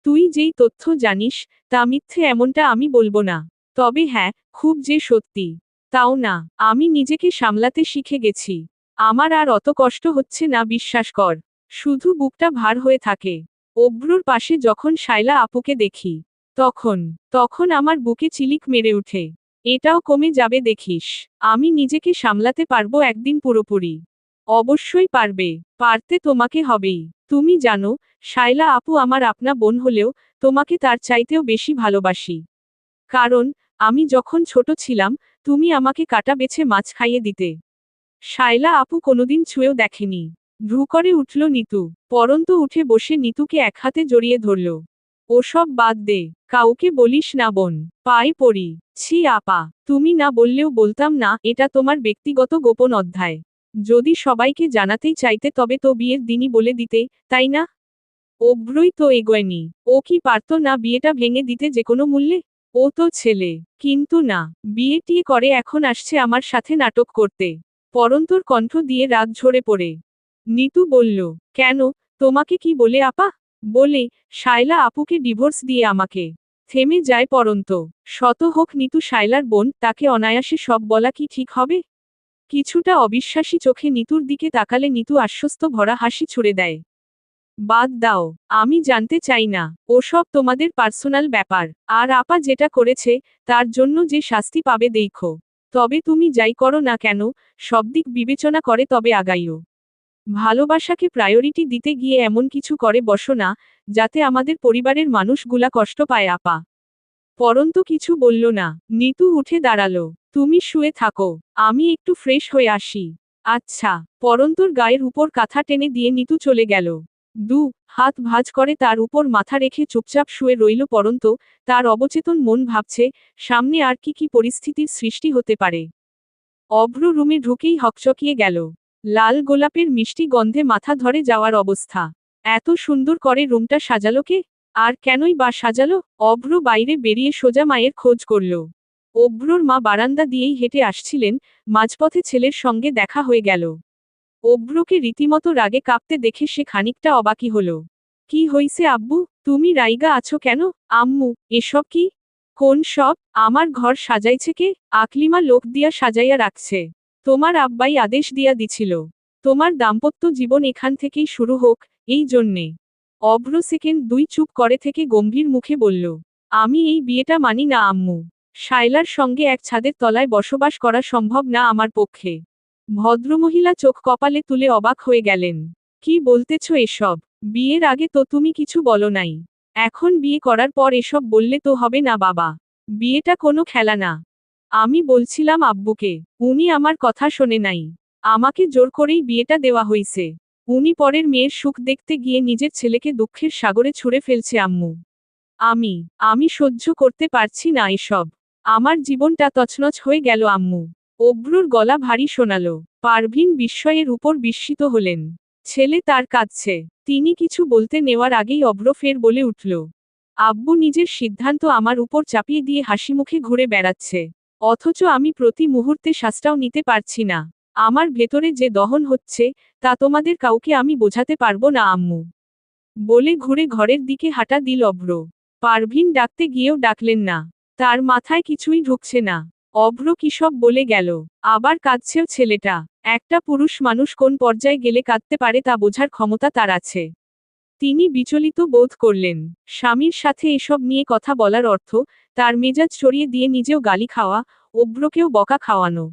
তুই যেই তথ্য জানিস, তা মিথ্যে এমনটা আমি বলবো না। তবে হ্যাঁ, খুব যে সত্যি, তাও না। আমি নিজেকে সামলাতে শিখে গেছি। আমার আর অত কষ্ট হচ্ছে না বিশ্বাস কর। শুধু বুকটা ভার হয়ে থাকে। অভ্রর পাশে যখন শায়লা আপুকে দেখি, তখন আমার বুকে চিলিক মেরে উঠে। এটাও কমে যাবে দেখিস। আমি নিজেকে সামলাতে পারবো একদিন পুরোপুরি। অবশ্যই পারবে। পারতে তোমাকে হবেই। তুমি জানো, শায়লা আপু আমার আপনা বোন হলেও, তোমাকে তার চাইতেও বেশি ভালোবাসি। কারণ, আমি যখন ছোট ছিলাম, তুমি আমাকে কাটা বেছে মাছ খাইয়ে দিতে। শায়লা আপু কোনোদিন ছুঁয়েও দেখেনি। ভ্রু করে উঠল নিতু। পরন্ত উঠে বসে নিতুকে এক হাতে জড়িয়ে ধরল। ওসব বাদ দে, কাউকে বলিস না বোন। পায়ে পড়ি। ছি আপা, তুমি না বললেও বলতাম না, এটা তোমার ব্যক্তিগত গোপন অধ্যায়। যদি সবাইকে জানাতেই চাইতে তবে তো বিয়ের দিনই বলে দিতে, তাই না? অভ্রই তো এগোয়নি। ও কি পারত না বিয়েটা ভেঙে দিতে যেকোনো মূল্যে? ও তো ছেলে। কিন্তু না, বিয়ে টিয়ে করে এখন আসছে আমার সাথে নাটক করতে। পরন্তর কণ্ঠ দিয়ে রাগ ঝরে পড়ে। নিতু বলল, কেন, তোমাকে কি বলে আপা? বলে, শায়লা আপুকে ডিভোর্স দিয়ে আমাকে। থেমে যায় পরন্ত। শত হোক নিতু শায়লার বোন, তাকে অনায়াসে সব বলা কি ঠিক হবে? কিছুটা অবিশ্বাসী চোখে নিতুর দিকে তাকালে নিতু আশ্বস্ত ভরা হাসি ছুড়ে দেয়। বাদ দাও, আমি জানতে চাই না। ওসব তোমাদের পার্সোনাল ব্যাপার। আর আপা যেটা করেছে, তার জন্য যে শাস্তি পাবে দেইখো। তবে তুমি যাই করো না কেন, সব দিক বিবেচনা করে তবে আগাইও। ভালোবাসাকে প্রায়োরিটি দিতে গিয়ে এমন কিছু করে বসো না, যাতে আমাদের পরিবারের মানুষগুলা কষ্ট পায় আপা। পরন্ত কিছু বলল না। নিতু উঠে দাঁড়ালো। তুমি শুয়ে থাকো, আমি একটু ফ্রেশ হয়ে আসি। আচ্ছা। পরন্তর গায়ের উপর কাঁথা টেনে দিয়ে নিতু চলে গেল। হাত ভাঁজ করে তার উপর মাথা রেখে চুপচাপ শুয়ে রইল পরন্ত, তার অবচেতন মন ভাবছে, সামনে আর কি কি পরিস্থিতির সৃষ্টি হতে পারে। অভ্র রুমে ঢুকেই হকচকিয়ে গেল। লাল গোলাপের মিষ্টি গন্ধে মাথা ধরে যাওয়ার অবস্থা। এত সুন্দর করে রুমটা সাজালো কে? আর কেনই বা সাজালো? অভ্র বাইরে বেরিয়ে সোজা মায়ের খোঁজ করল। অভ্রর মা বারান্দা দিয়েই হেঁটে আসছিলেন, মাঝপথে ছেলের সঙ্গে দেখা হয়ে গেল। অভ্রকে রীতিমতো রাগে কাঁপতে দেখে সে খানিকটা অবাকই হল। কি হইছে আব্বু, তুমি রাইগা আছো কেন? আম্মু, এসব কি? কোন সব? আমার ঘর সাজাইছে কে? আকলিমা লোক দিয়া সাজাইয়া রাখছে। তোমার আব্বাই আদেশ দিয়া দিছিল। তোমার দাম্পত্য জীবন এখান থেকেই শুরু হোক, এই জন্যে। অভ্র সেকেন্ড দুই চুপ করে থেকে গম্ভীর মুখে বলল, আমি এই বিয়েটা মানি না আম্মু। শায়লার সঙ্গে এক ছাদের তলায় বসবাস করা সম্ভব না আমার পক্ষে। ভদ্রমহিলা চোখ কপালে তুলে অবাক হয়ে গেলেন। কি বলতেছ এসব? বিয়ের আগে তো তুমি কিছু বলো নাই। এখন বিয়ে করার পর এসব বললে তো হবে না বাবা। বিয়েটা কোনো খেলা না। আমি বলছিলাম আব্বুকে, উনি আমার কথা শোনে নাই। আমাকে জোর করেই বিয়েটা দেওয়া হইছে। উনি পরের মেয়ের সুখ দেখতে গিয়ে নিজের ছেলেকে দুঃখের সাগরে ছুঁড়ে ফেলছে আম্মু। আমি আমি সহ্য করতে পারছি না এসব। আমার জীবনটা তছনছ হয়ে গেল আম্মু। অভ্রুর গলা ভারী শোনালো। পারভিন বিস্ময়ের উপর বিস্মিত হলেন। ছেলে তার কাঁদছে। তিনি কিছু বলতে নেওয়ার আগেই অভ্র ফের বলে উঠল, আব্বু নিজের সিদ্ধান্ত আমার উপর চাপিয়ে দিয়ে হাসিমুখে ঘুরে বেড়াচ্ছে। অথচ আমি প্রতি মুহূর্তে শ্বাসটাও নিতে পারছি না। আমার ভেতরে যে দহন হচ্ছে, তা তোমাদের কাউকে আমি বোঝাতে পারবো না আম্মু। বলে ঘুরে ঘরের দিকে হাঁটা দিল অভ্র। পারভিন ডাকতে গিয়েও ডাকলেন না। তার মাথায় কিছুই ঢুকছে না। অভ্র কিসব বলে গেল। আবার কাঁদছেও ছেলেটা। একটা পুরুষ মানুষ কোন পর্যায়ে গেলে কাঁদতে পারে তা বোঝার ক্ষমতা তার আছে। তিনি বিচলিত বোধ করলেন। স্বামীর সাথে এসব নিয়ে কথা বলার অর্থ, তার মেজাজ চড়িয়ে দিয়ে নিজেও গালি খাওয়া, অভ্রকেও বকা খাওয়ানো।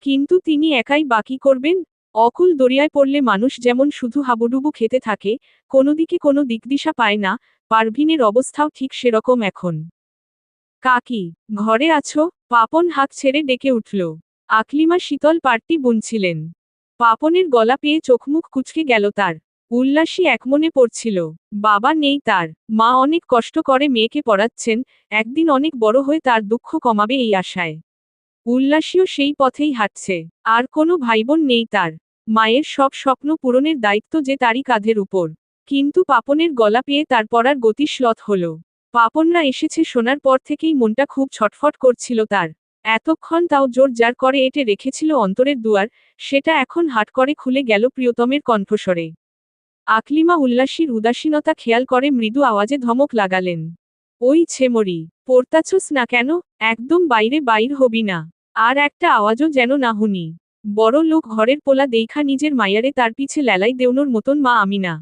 কিন্তু তিনি একাই বাকি করবেন? অকুল দরিয়ায় পড়লে মানুষ যেমন শুধু হাবুডুবু খেতে থাকে, কোনো দিকে কোনো দিকদিশা পায় না, পারভিনের অবস্থাও ঠিক সেরকম এখন। কাকি, ঘরে আছো? পাপন হাঁক ছেড়ে ডেকে উঠল। আকলিমা শীতল পাট্টি বুনছিলেন। পাপনের গলা পেয়ে চোখমুখ কুঁচকে গেল তার। উল্লাসী একমনে পড়ছিল। বাবা নেই তার, মা অনেক কষ্ট করে মেয়েকে পড়াচ্ছেন, একদিন অনেক বড় হয়ে তার দুঃখ কমাবে এই আশায়। উল্লাসীও সেই পথেই হাঁটছে। আর কোনো ভাইবোন নেই তার। মায়ের সব স্বপ্ন পূরণের দায়িত্ব যে তারই কাঁধের উপর। কিন্তু পাপনের গলা পেয়ে তার পড়ার গতি শ্লথ হল। পাপনরা এসেছে শোনার পর থেকেই মনটা খুব ছটফট করছিল তার। এতক্ষণ তাও জোর জার করে এঁটে রেখেছিল অন্তরের দুয়ার, সেটা এখন হাট করে খুলে গেল প্রিয়তমের কণ্ঠস্বরে। আকলিমা উল্লাসীর উদাসীনতা খেয়াল করে মৃদু আওয়াজে ধমক লাগালেন। ওই ছেমরি, পড়তাছস না কেন? একদম বাইরে বাইর হবি না। আর একটা আওয়াজও যেন না হুনি। বড় লোক ঘরের পোলা দেইখা নিজের মায়ারে তার পিছে লেলাই দেউনোর মতন মা আমি না।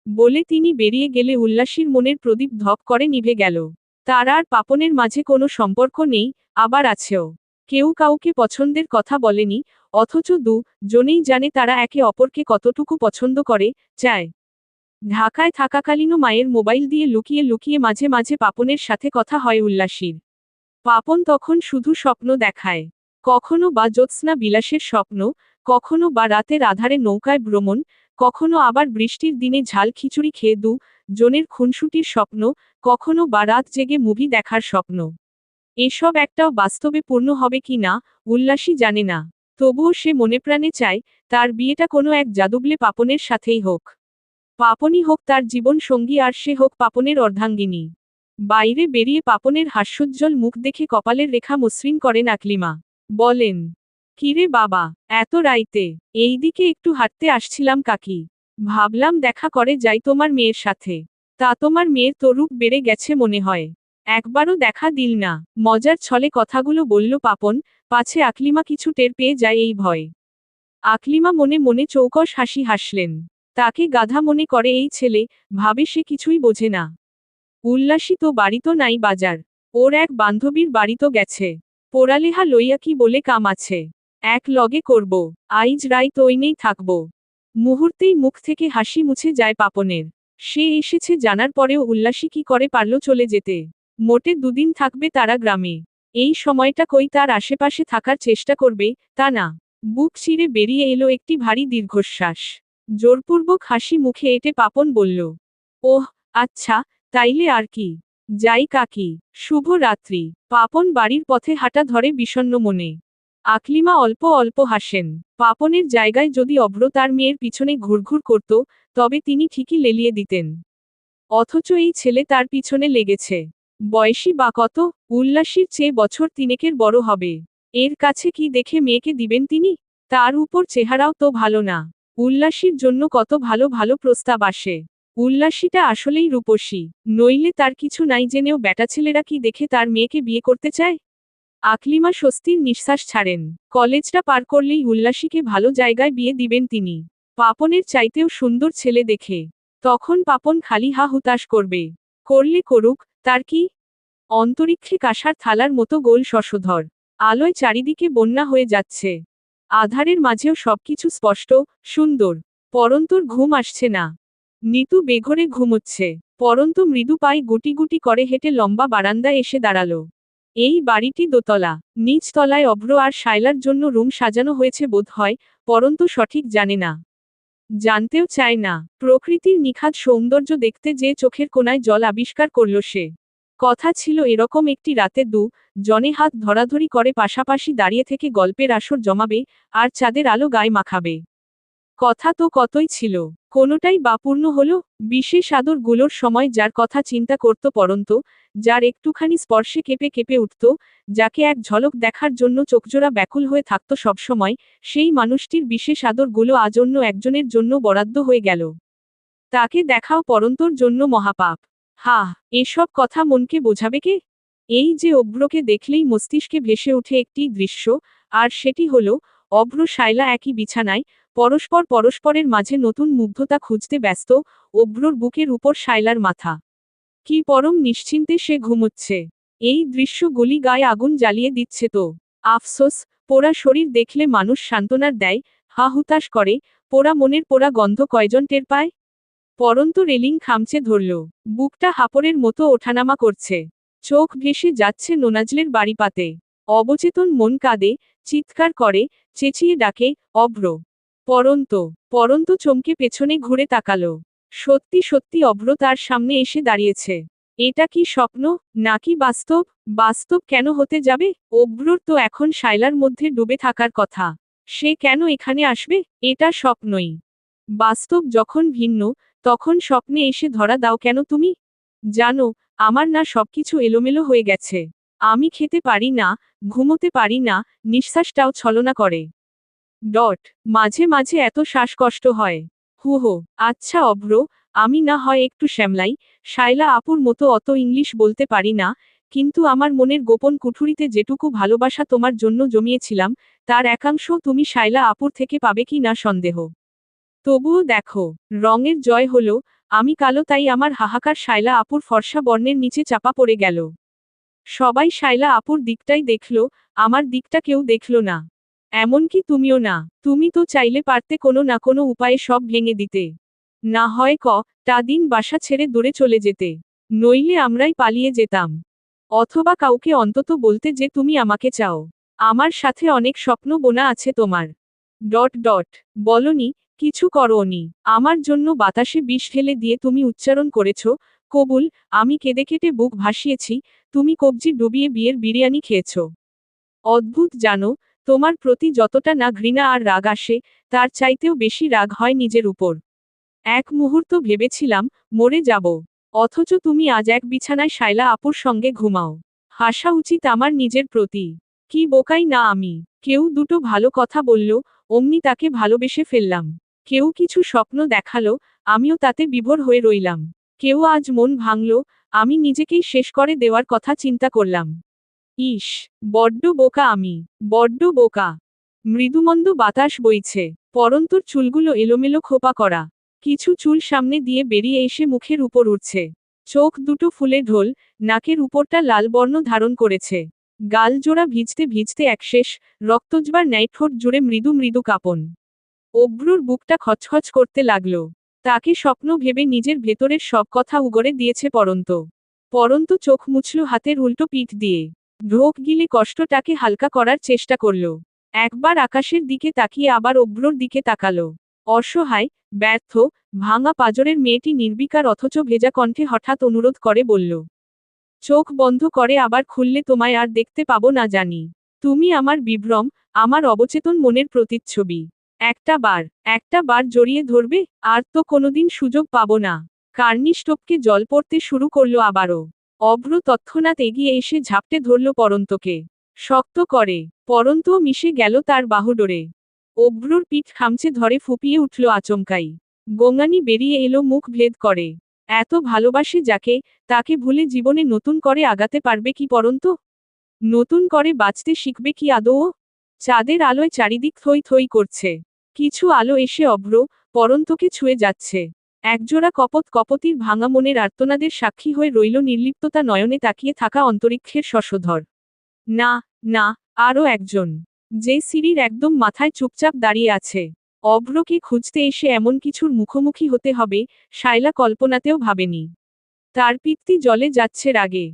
বলে তিনি বেরিয়ে গেলে উল্লাসীর মনের প্রদীপ ধপ করে নিভে গেল। তার আর পাপনের মাঝে কোনো সম্পর্ক নেই, আবার আছেও। কেউ কাউকে পছন্দের কথা বলেনি, অথচ জনেই জানে তারা একে অপরকে কতটুকু পছন্দ করে, চায়। ঢাকায় থাকাকালীনও মায়ের মোবাইল দিয়ে লুকিয়ে লুকিয়ে মাঝে মাঝে পাপনের সাথে কথা হয় উল্লাসীর। পাপন তখন শুধু স্বপ্ন দেখায়। কখনো বা জ্যোৎস্না বিলাসের স্বপ্ন, কখনো বা রাতের আধারে নৌকায় ভ্রমণ, কখনো আবার বৃষ্টির দিনে ঝাল খিচুড়ি খেয়ে জনের খুনসুটির স্বপ্ন, কখনো বা রাত জেগে মুভি দেখার স্বপ্ন। এসব একটাও বাস্তবে পূর্ণ হবে কি না, উল্লাসী জানে না। তবুও সে মনে প্রাণে চায়, তার বিয়েটা কোনো এক জাদুবলে পাপনের সাথেই হোক। পাপনই হোক তার জীবন সঙ্গী আর সে হোক পাপনের অর্ধাঙ্গিনী। বাইরে বেরিয়ে পাপনের হাস্যোজ্জ্বল মুখ দেখে কপালের রেখা মসৃণ করেন আকলিমা। বলেন, কিরে বাবা, এত রাইতে? এইদিকে একটু হাঁটতে আসছিলাম কাকি। ভাবলাম দেখা করে যাই তোমার মেয়ের সাথে। তা তোমার মেয়ের তো রূপ বেড়ে গেছে মনে হয়। একবারও দেখা দিল না। মজার ছলে কথাগুলো বলল পাপন, পাছে আকলিমা কিছু টের পেয়ে যায় এই ভয়। আকলিমা মনে মনে চৌকস হাসি হাসলেন। তাকে গাধা মনে করে এই ছেলে, ভাবে সে কিছুই বোঝে না। উল্লাসী তো বাড়িতো নাই বাজার। ওর এক বান্ধবীর বাড়িতো গেছে। পোড়ালেহা লইয়া কি বলে কাম আছে। এক লগে করব, আইজ রাইত ওইনেই থাকব। মুহূর্তেই মুখ থেকে হাসি মুছে যায় পাপনের। সে এসেছে জানার পরেও উল্লাসী কি করে পারল চলে যেতে। মোটে দুদিন থাকবে তারা গ্রামে। এই সময়টা কই তার আশেপাশে থাকার চেষ্টা করবে, তা না। বুক চিরে বেরিয়ে এলো একটি ভারী দীর্ঘশ্বাস। জোরপূর্বক হাসি মুখে এঁটে পাপন বলল, ওহ, আচ্ছা, তাইলে আর কি। যাই কাকি, শুভ রাত্রি। পাপন বাড়ির পথে হাঁটা ধরে বিষণ্ণ মনে। আকলিমা অল্প অল্প হাসেন। পাপনের জায়গায় যদি অভ্র তার মেয়ের পিছনে ঘুরঘুর করত, তবে তিনি ঠিকই লেলিয়ে দিতেন। অথচ এই ছেলে তার পিছনে লেগেছে। বয়সী বা কত? উল্লাসীর চেয়ে বছর তিনেকের বড় হবে। এর কাছে কি দেখে মেয়েকে দিবেন তিনি? তার উপর চেহারাও তো ভালো না। উল্লাসীর জন্য কত ভালো ভালো প্রস্তাব আসে। উল্লাসীটা আসলেই রূপসী, নইলে তার কিছু নাই জেনেও ব্যাটাছেলেরা কি দেখে তার মেয়েকে বিয়ে করতে চায়? আকলিমা স্বস্তির নিঃশ্বাস ছাড়েন। কলেজটা পার করলেই উল্লাসীকে ভালো জায়গায় বিয়ে দিবেন তিনি। পাপনের চাইতেও সুন্দর ছেলে দেখে। তখন পাপন খালি হা হুতাশ করবে। করলে করুক, তার কি? অন্তরিক্ষে কাঁসার থালার মতো গোল শশধর আলোয় চারিদিকে বন্যা হয়ে যাচ্ছে। আধারের মাঝেও সবকিছু স্পষ্ট, সুন্দর। পরন্তর ঘুম আসছে না। নিতু বেঘরে ঘুমোচ্ছে। পরন্ত মৃদু পায়ে গুটি গুটি করে হেঁটে লম্বা বারান্দায় এসে দাঁড়ালো। এই বাড়িটি দোতলা। নিচ তলায় অভ্র আর শায়লার জন্য রুম সাজানো হয়েছে বোধ হয়, পরন্তু সঠিক জানে না। জানতেও চায় না। প্রকৃতির নিখাদ সৌন্দর্য দেখতে যে চোখের কোণায় জল আবিষ্কার করল সে। কথা ছিল এরকম একটি রাতে জনে হাত ধরাধরি করে পাশাপাশি দাঁড়িয়ে থেকে গল্পের আসর জমাবে, আর চাঁদের আলো গায়ে মাখাবে। কথা তো কতই ছিল, কোনোটাই বা পূর্ণ হলো। বিশেষ আদরগুলোর সময় যার কথা চিন্তা করত পরন্ত, যার একটুখানি স্পর্শে কেঁপে কেঁপে উঠত, যাকে এক ঝলক দেখার জন্য চোখজোড়া ব্যাকুল হয়ে থাকত সবসময়, সেই মানুষটির বিশেষ আদরগুলো আজ অন্য একজনের জন্য বরাদ্দ হয়ে গেল। তাকে দেখাও পরন্তর জন্য মহাপাপ। হা, এসব কথা মনকে বোঝাবে কে? এই যে অভ্রকে দেখলেই মস্তিষ্কে ভেসে ওঠে একটি দৃশ্য, আর সেটি হলো অভ্র শায়লা একই বিছানায়, পরস্পর পরস্পরের মাঝে নতুন মুগ্ধতা খুঁজতে ব্যস্ত, অভ্রর বুকের উপর শায়লার মাথা। কি পরম নিশ্চিন্তে সে ঘুমোচ্ছে। এই দৃশ্যগুলি গায়ে আগুন জ্বালিয়ে দিচ্ছে তো। আফসোস, পোড়া শরীর দেখলে মানুষ সান্ত্বনার দেয়, হা হুতাশ করে, পোড়া মনের পোড়া গন্ধ কয়জন টের পায়? পরন্ত রেলিং খামচে ধরল। বুকটা হাঁপড়ের মতো ওঠানামা করছে। চোখ ভেসে যাচ্ছে নোনাজলের বাড়িপাতে। অবচেতন মন কাঁদে, চিৎকার করে, চেঁচিয়ে ডাকে, অভ্র। পরন্ত। পরন্ত চমকে পেছনে ঘুরে তাকালো। সত্যি সত্যি অভ্র তার সামনে এসে দাঁড়িয়েছে। এটা কি স্বপ্ন, নাকি বাস্তব? বাস্তব কেন হতে যাবে? অভ্রর তো এখন শায়লার মধ্যে ডুবে থাকার কথা। সে কেন এখানে আসবে? এটা স্বপ্নই। বাস্তব যখন ভিন্ন, তখন স্বপ্নে এসে ধরা দাও কেন তুমি? জানো, আমার না সবকিছু এলোমেলো হয়ে গেছে। আমি খেতে পারি না, ঘুমোতে পারি না, নিঃশ্বাসটাও ছলনা করে। মাঝে মাঝে এত শ্বাসকষ্ট হয়। হো, আচ্ছা অভ্র, আমি না হয় একটু শ্যামলাই, শায়লা আপুর মতো অত ইংলিশ বলতে পারি না, কিন্তু আমার মনের গোপন কুঠুরিতে যেটুকু ভালোবাসা তোমার জন্য জমিয়েছিলাম, তার একাংশ তুমি শায়লা আপুর থেকে পাবে কি না সন্দেহ। তবুও দেখো, রঙের জয় হলো, আমি কালো তাই আমার হাহাকার শায়লা আপুর ফর্সা বর্ণের নিচে চাপা পড়ে গেল। সবাই শায়লা আপুর দিকটাই দেখল, আমার দিকটা কেউ দেখল না। এমনকি তুমিও না। তুমি তো চাইলে পারতে কোনো না কোনো উপায়ে সব ভেঙে দিতে। না হয় টা দিন বাসা ছেড়ে দূরে চলে যেতে। নইলে আমরাই পালিয়ে যেতাম। অথবা কাউকে অন্তত বলতে যে তুমি আমাকে চাও। আমার সাথে অনেক স্বপ্ন বোনা আছে তোমার। বলনি, কিছু করোনি। আমার জন্য বাতাসে বিষ ঢেলে দিয়ে তুমি উচ্চারণ করেছ, কবুল। আমি কেঁদে কেটে বুক ভাসিয়েছি, তুমি কবজি ডুবিয়ে বিয়ের বিরিয়ানি খেয়েছ। অদ্ভুত জানো, তোমার প্রতি যতটা না ঘৃণা আর রাগ আসে, তার চাইতেও বেশি রাগ হয় নিজের উপর। এক মুহূর্ত ভেবেছিলাম, মরে যাব। অথচ তুমি আজ এক বিছানায় শায়লা আপুর সঙ্গে ঘুমাও। হাসা উচিত আমার নিজের প্রতি। কি বোকাই না আমি। কেউ দুটো ভালো কথা বলল, অমনি তাকে ভালোবেসে ফেললাম। কেউ কিছু স্বপ্ন দেখালো, আমিও তাতে বিভোর হয়ে রইলাম। কেউ আজ মন ভাঙল, আমি নিজেকেই শেষ করে দেওয়ার কথা চিন্তা করলাম। ইস, বড্ড বোকা আমি, বড্ড বোকা। মৃদুমন্দ বাতাস বইছে। পরন্তর চুলগুলো এলোমেলো খোপা করা। কিছু চুল সামনে দিয়ে বেরিয়ে এসে মুখের উপর উঠছে। চোখ দুটো ফুলে ঢোল, নাকের উপরটা লাল বর্ণ ধারণ করেছে। গাল জোড়া ভিজতে ভিজতে একশেষ, রক্তজবার ন্যায় ঠোঁট জুড়ে মৃদু মৃদু কাঁপন। অভ্রুর বুকটা খচখচ করতে লাগল। তাকে স্বপ্ন ভেবে নিজের ভেতরের সব কথা উগরে দিয়েছে পরন্ত। পরন্ত চোখ মুছল হাতের উল্টো পিঠ দিয়ে। ঢোক গিলে কষ্টটাকে হালকা করার চেষ্টা করল। একবার আকাশের দিকে তাকিয়ে আবার অভ্রর দিকে তাকালো। অসহায়, ব্যর্থ, ভাঙা পাঁজরের মেয়েটি নির্বিকার অথচ ভেজা কণ্ঠে হঠাৎ অনুরোধ করে বলল, চোখ বন্ধ করে আবার খুললে তোমায় আর দেখতে পাবো না জানি। তুমি আমার বিভ্রম, আমার অবচেতন মনের প্রতিচ্ছবি। একটা বার জড়িয়ে ধরবে, আর তো কোনোদিন সুযোগ পাবো না। কার্নিশ টপকে জল পড়তে শুরু করলো আবারও। অভ্র তৎক্ষণাৎ এগিয়ে এসে ঝাপটে ধরল পরন্তকে। শক্ত করে। পরন্তও মিশে গেল তার বাহুডোরে। অভ্রর পিঠ খামচে ধরে ফুপিয়ে উঠল আচমকাই। গোঙানি বেরিয়ে এলো মুখ ভেদ করে। এত ভালোবাসে যাকে, তাকে ভুলে জীবনে নতুন করে আগাতে পারবে কি পরন্ত? নতুন করে বাঁচতে শিখবে কি আদৌ? চাঁদের আলোয় চারিদিক থই থই করছে। কিছু আলো এসে অভ্র, পরন্তকে ছুঁয়ে যাচ্ছে। একজোড়া কপত কপতির ভাঙা মনের আর্তনাদের সাক্ষী হয়ে রইল নির্লিপ্ততা নয়নে তাকিয়ে থাকা অন্তরিক্ষের শশধর। না, না, আরও একজন। যে সিঁড়ির একদম মাথায় চুপচাপ দাঁড়িয়ে আছে। অভ্রকে খুঁজতে এসে এমন কিছুর মুখোমুখি হতে হবে, শায়লা কল্পনাতেও ভাবেনি। তার পিত্তি জ্বলে যাচ্ছে রাগে।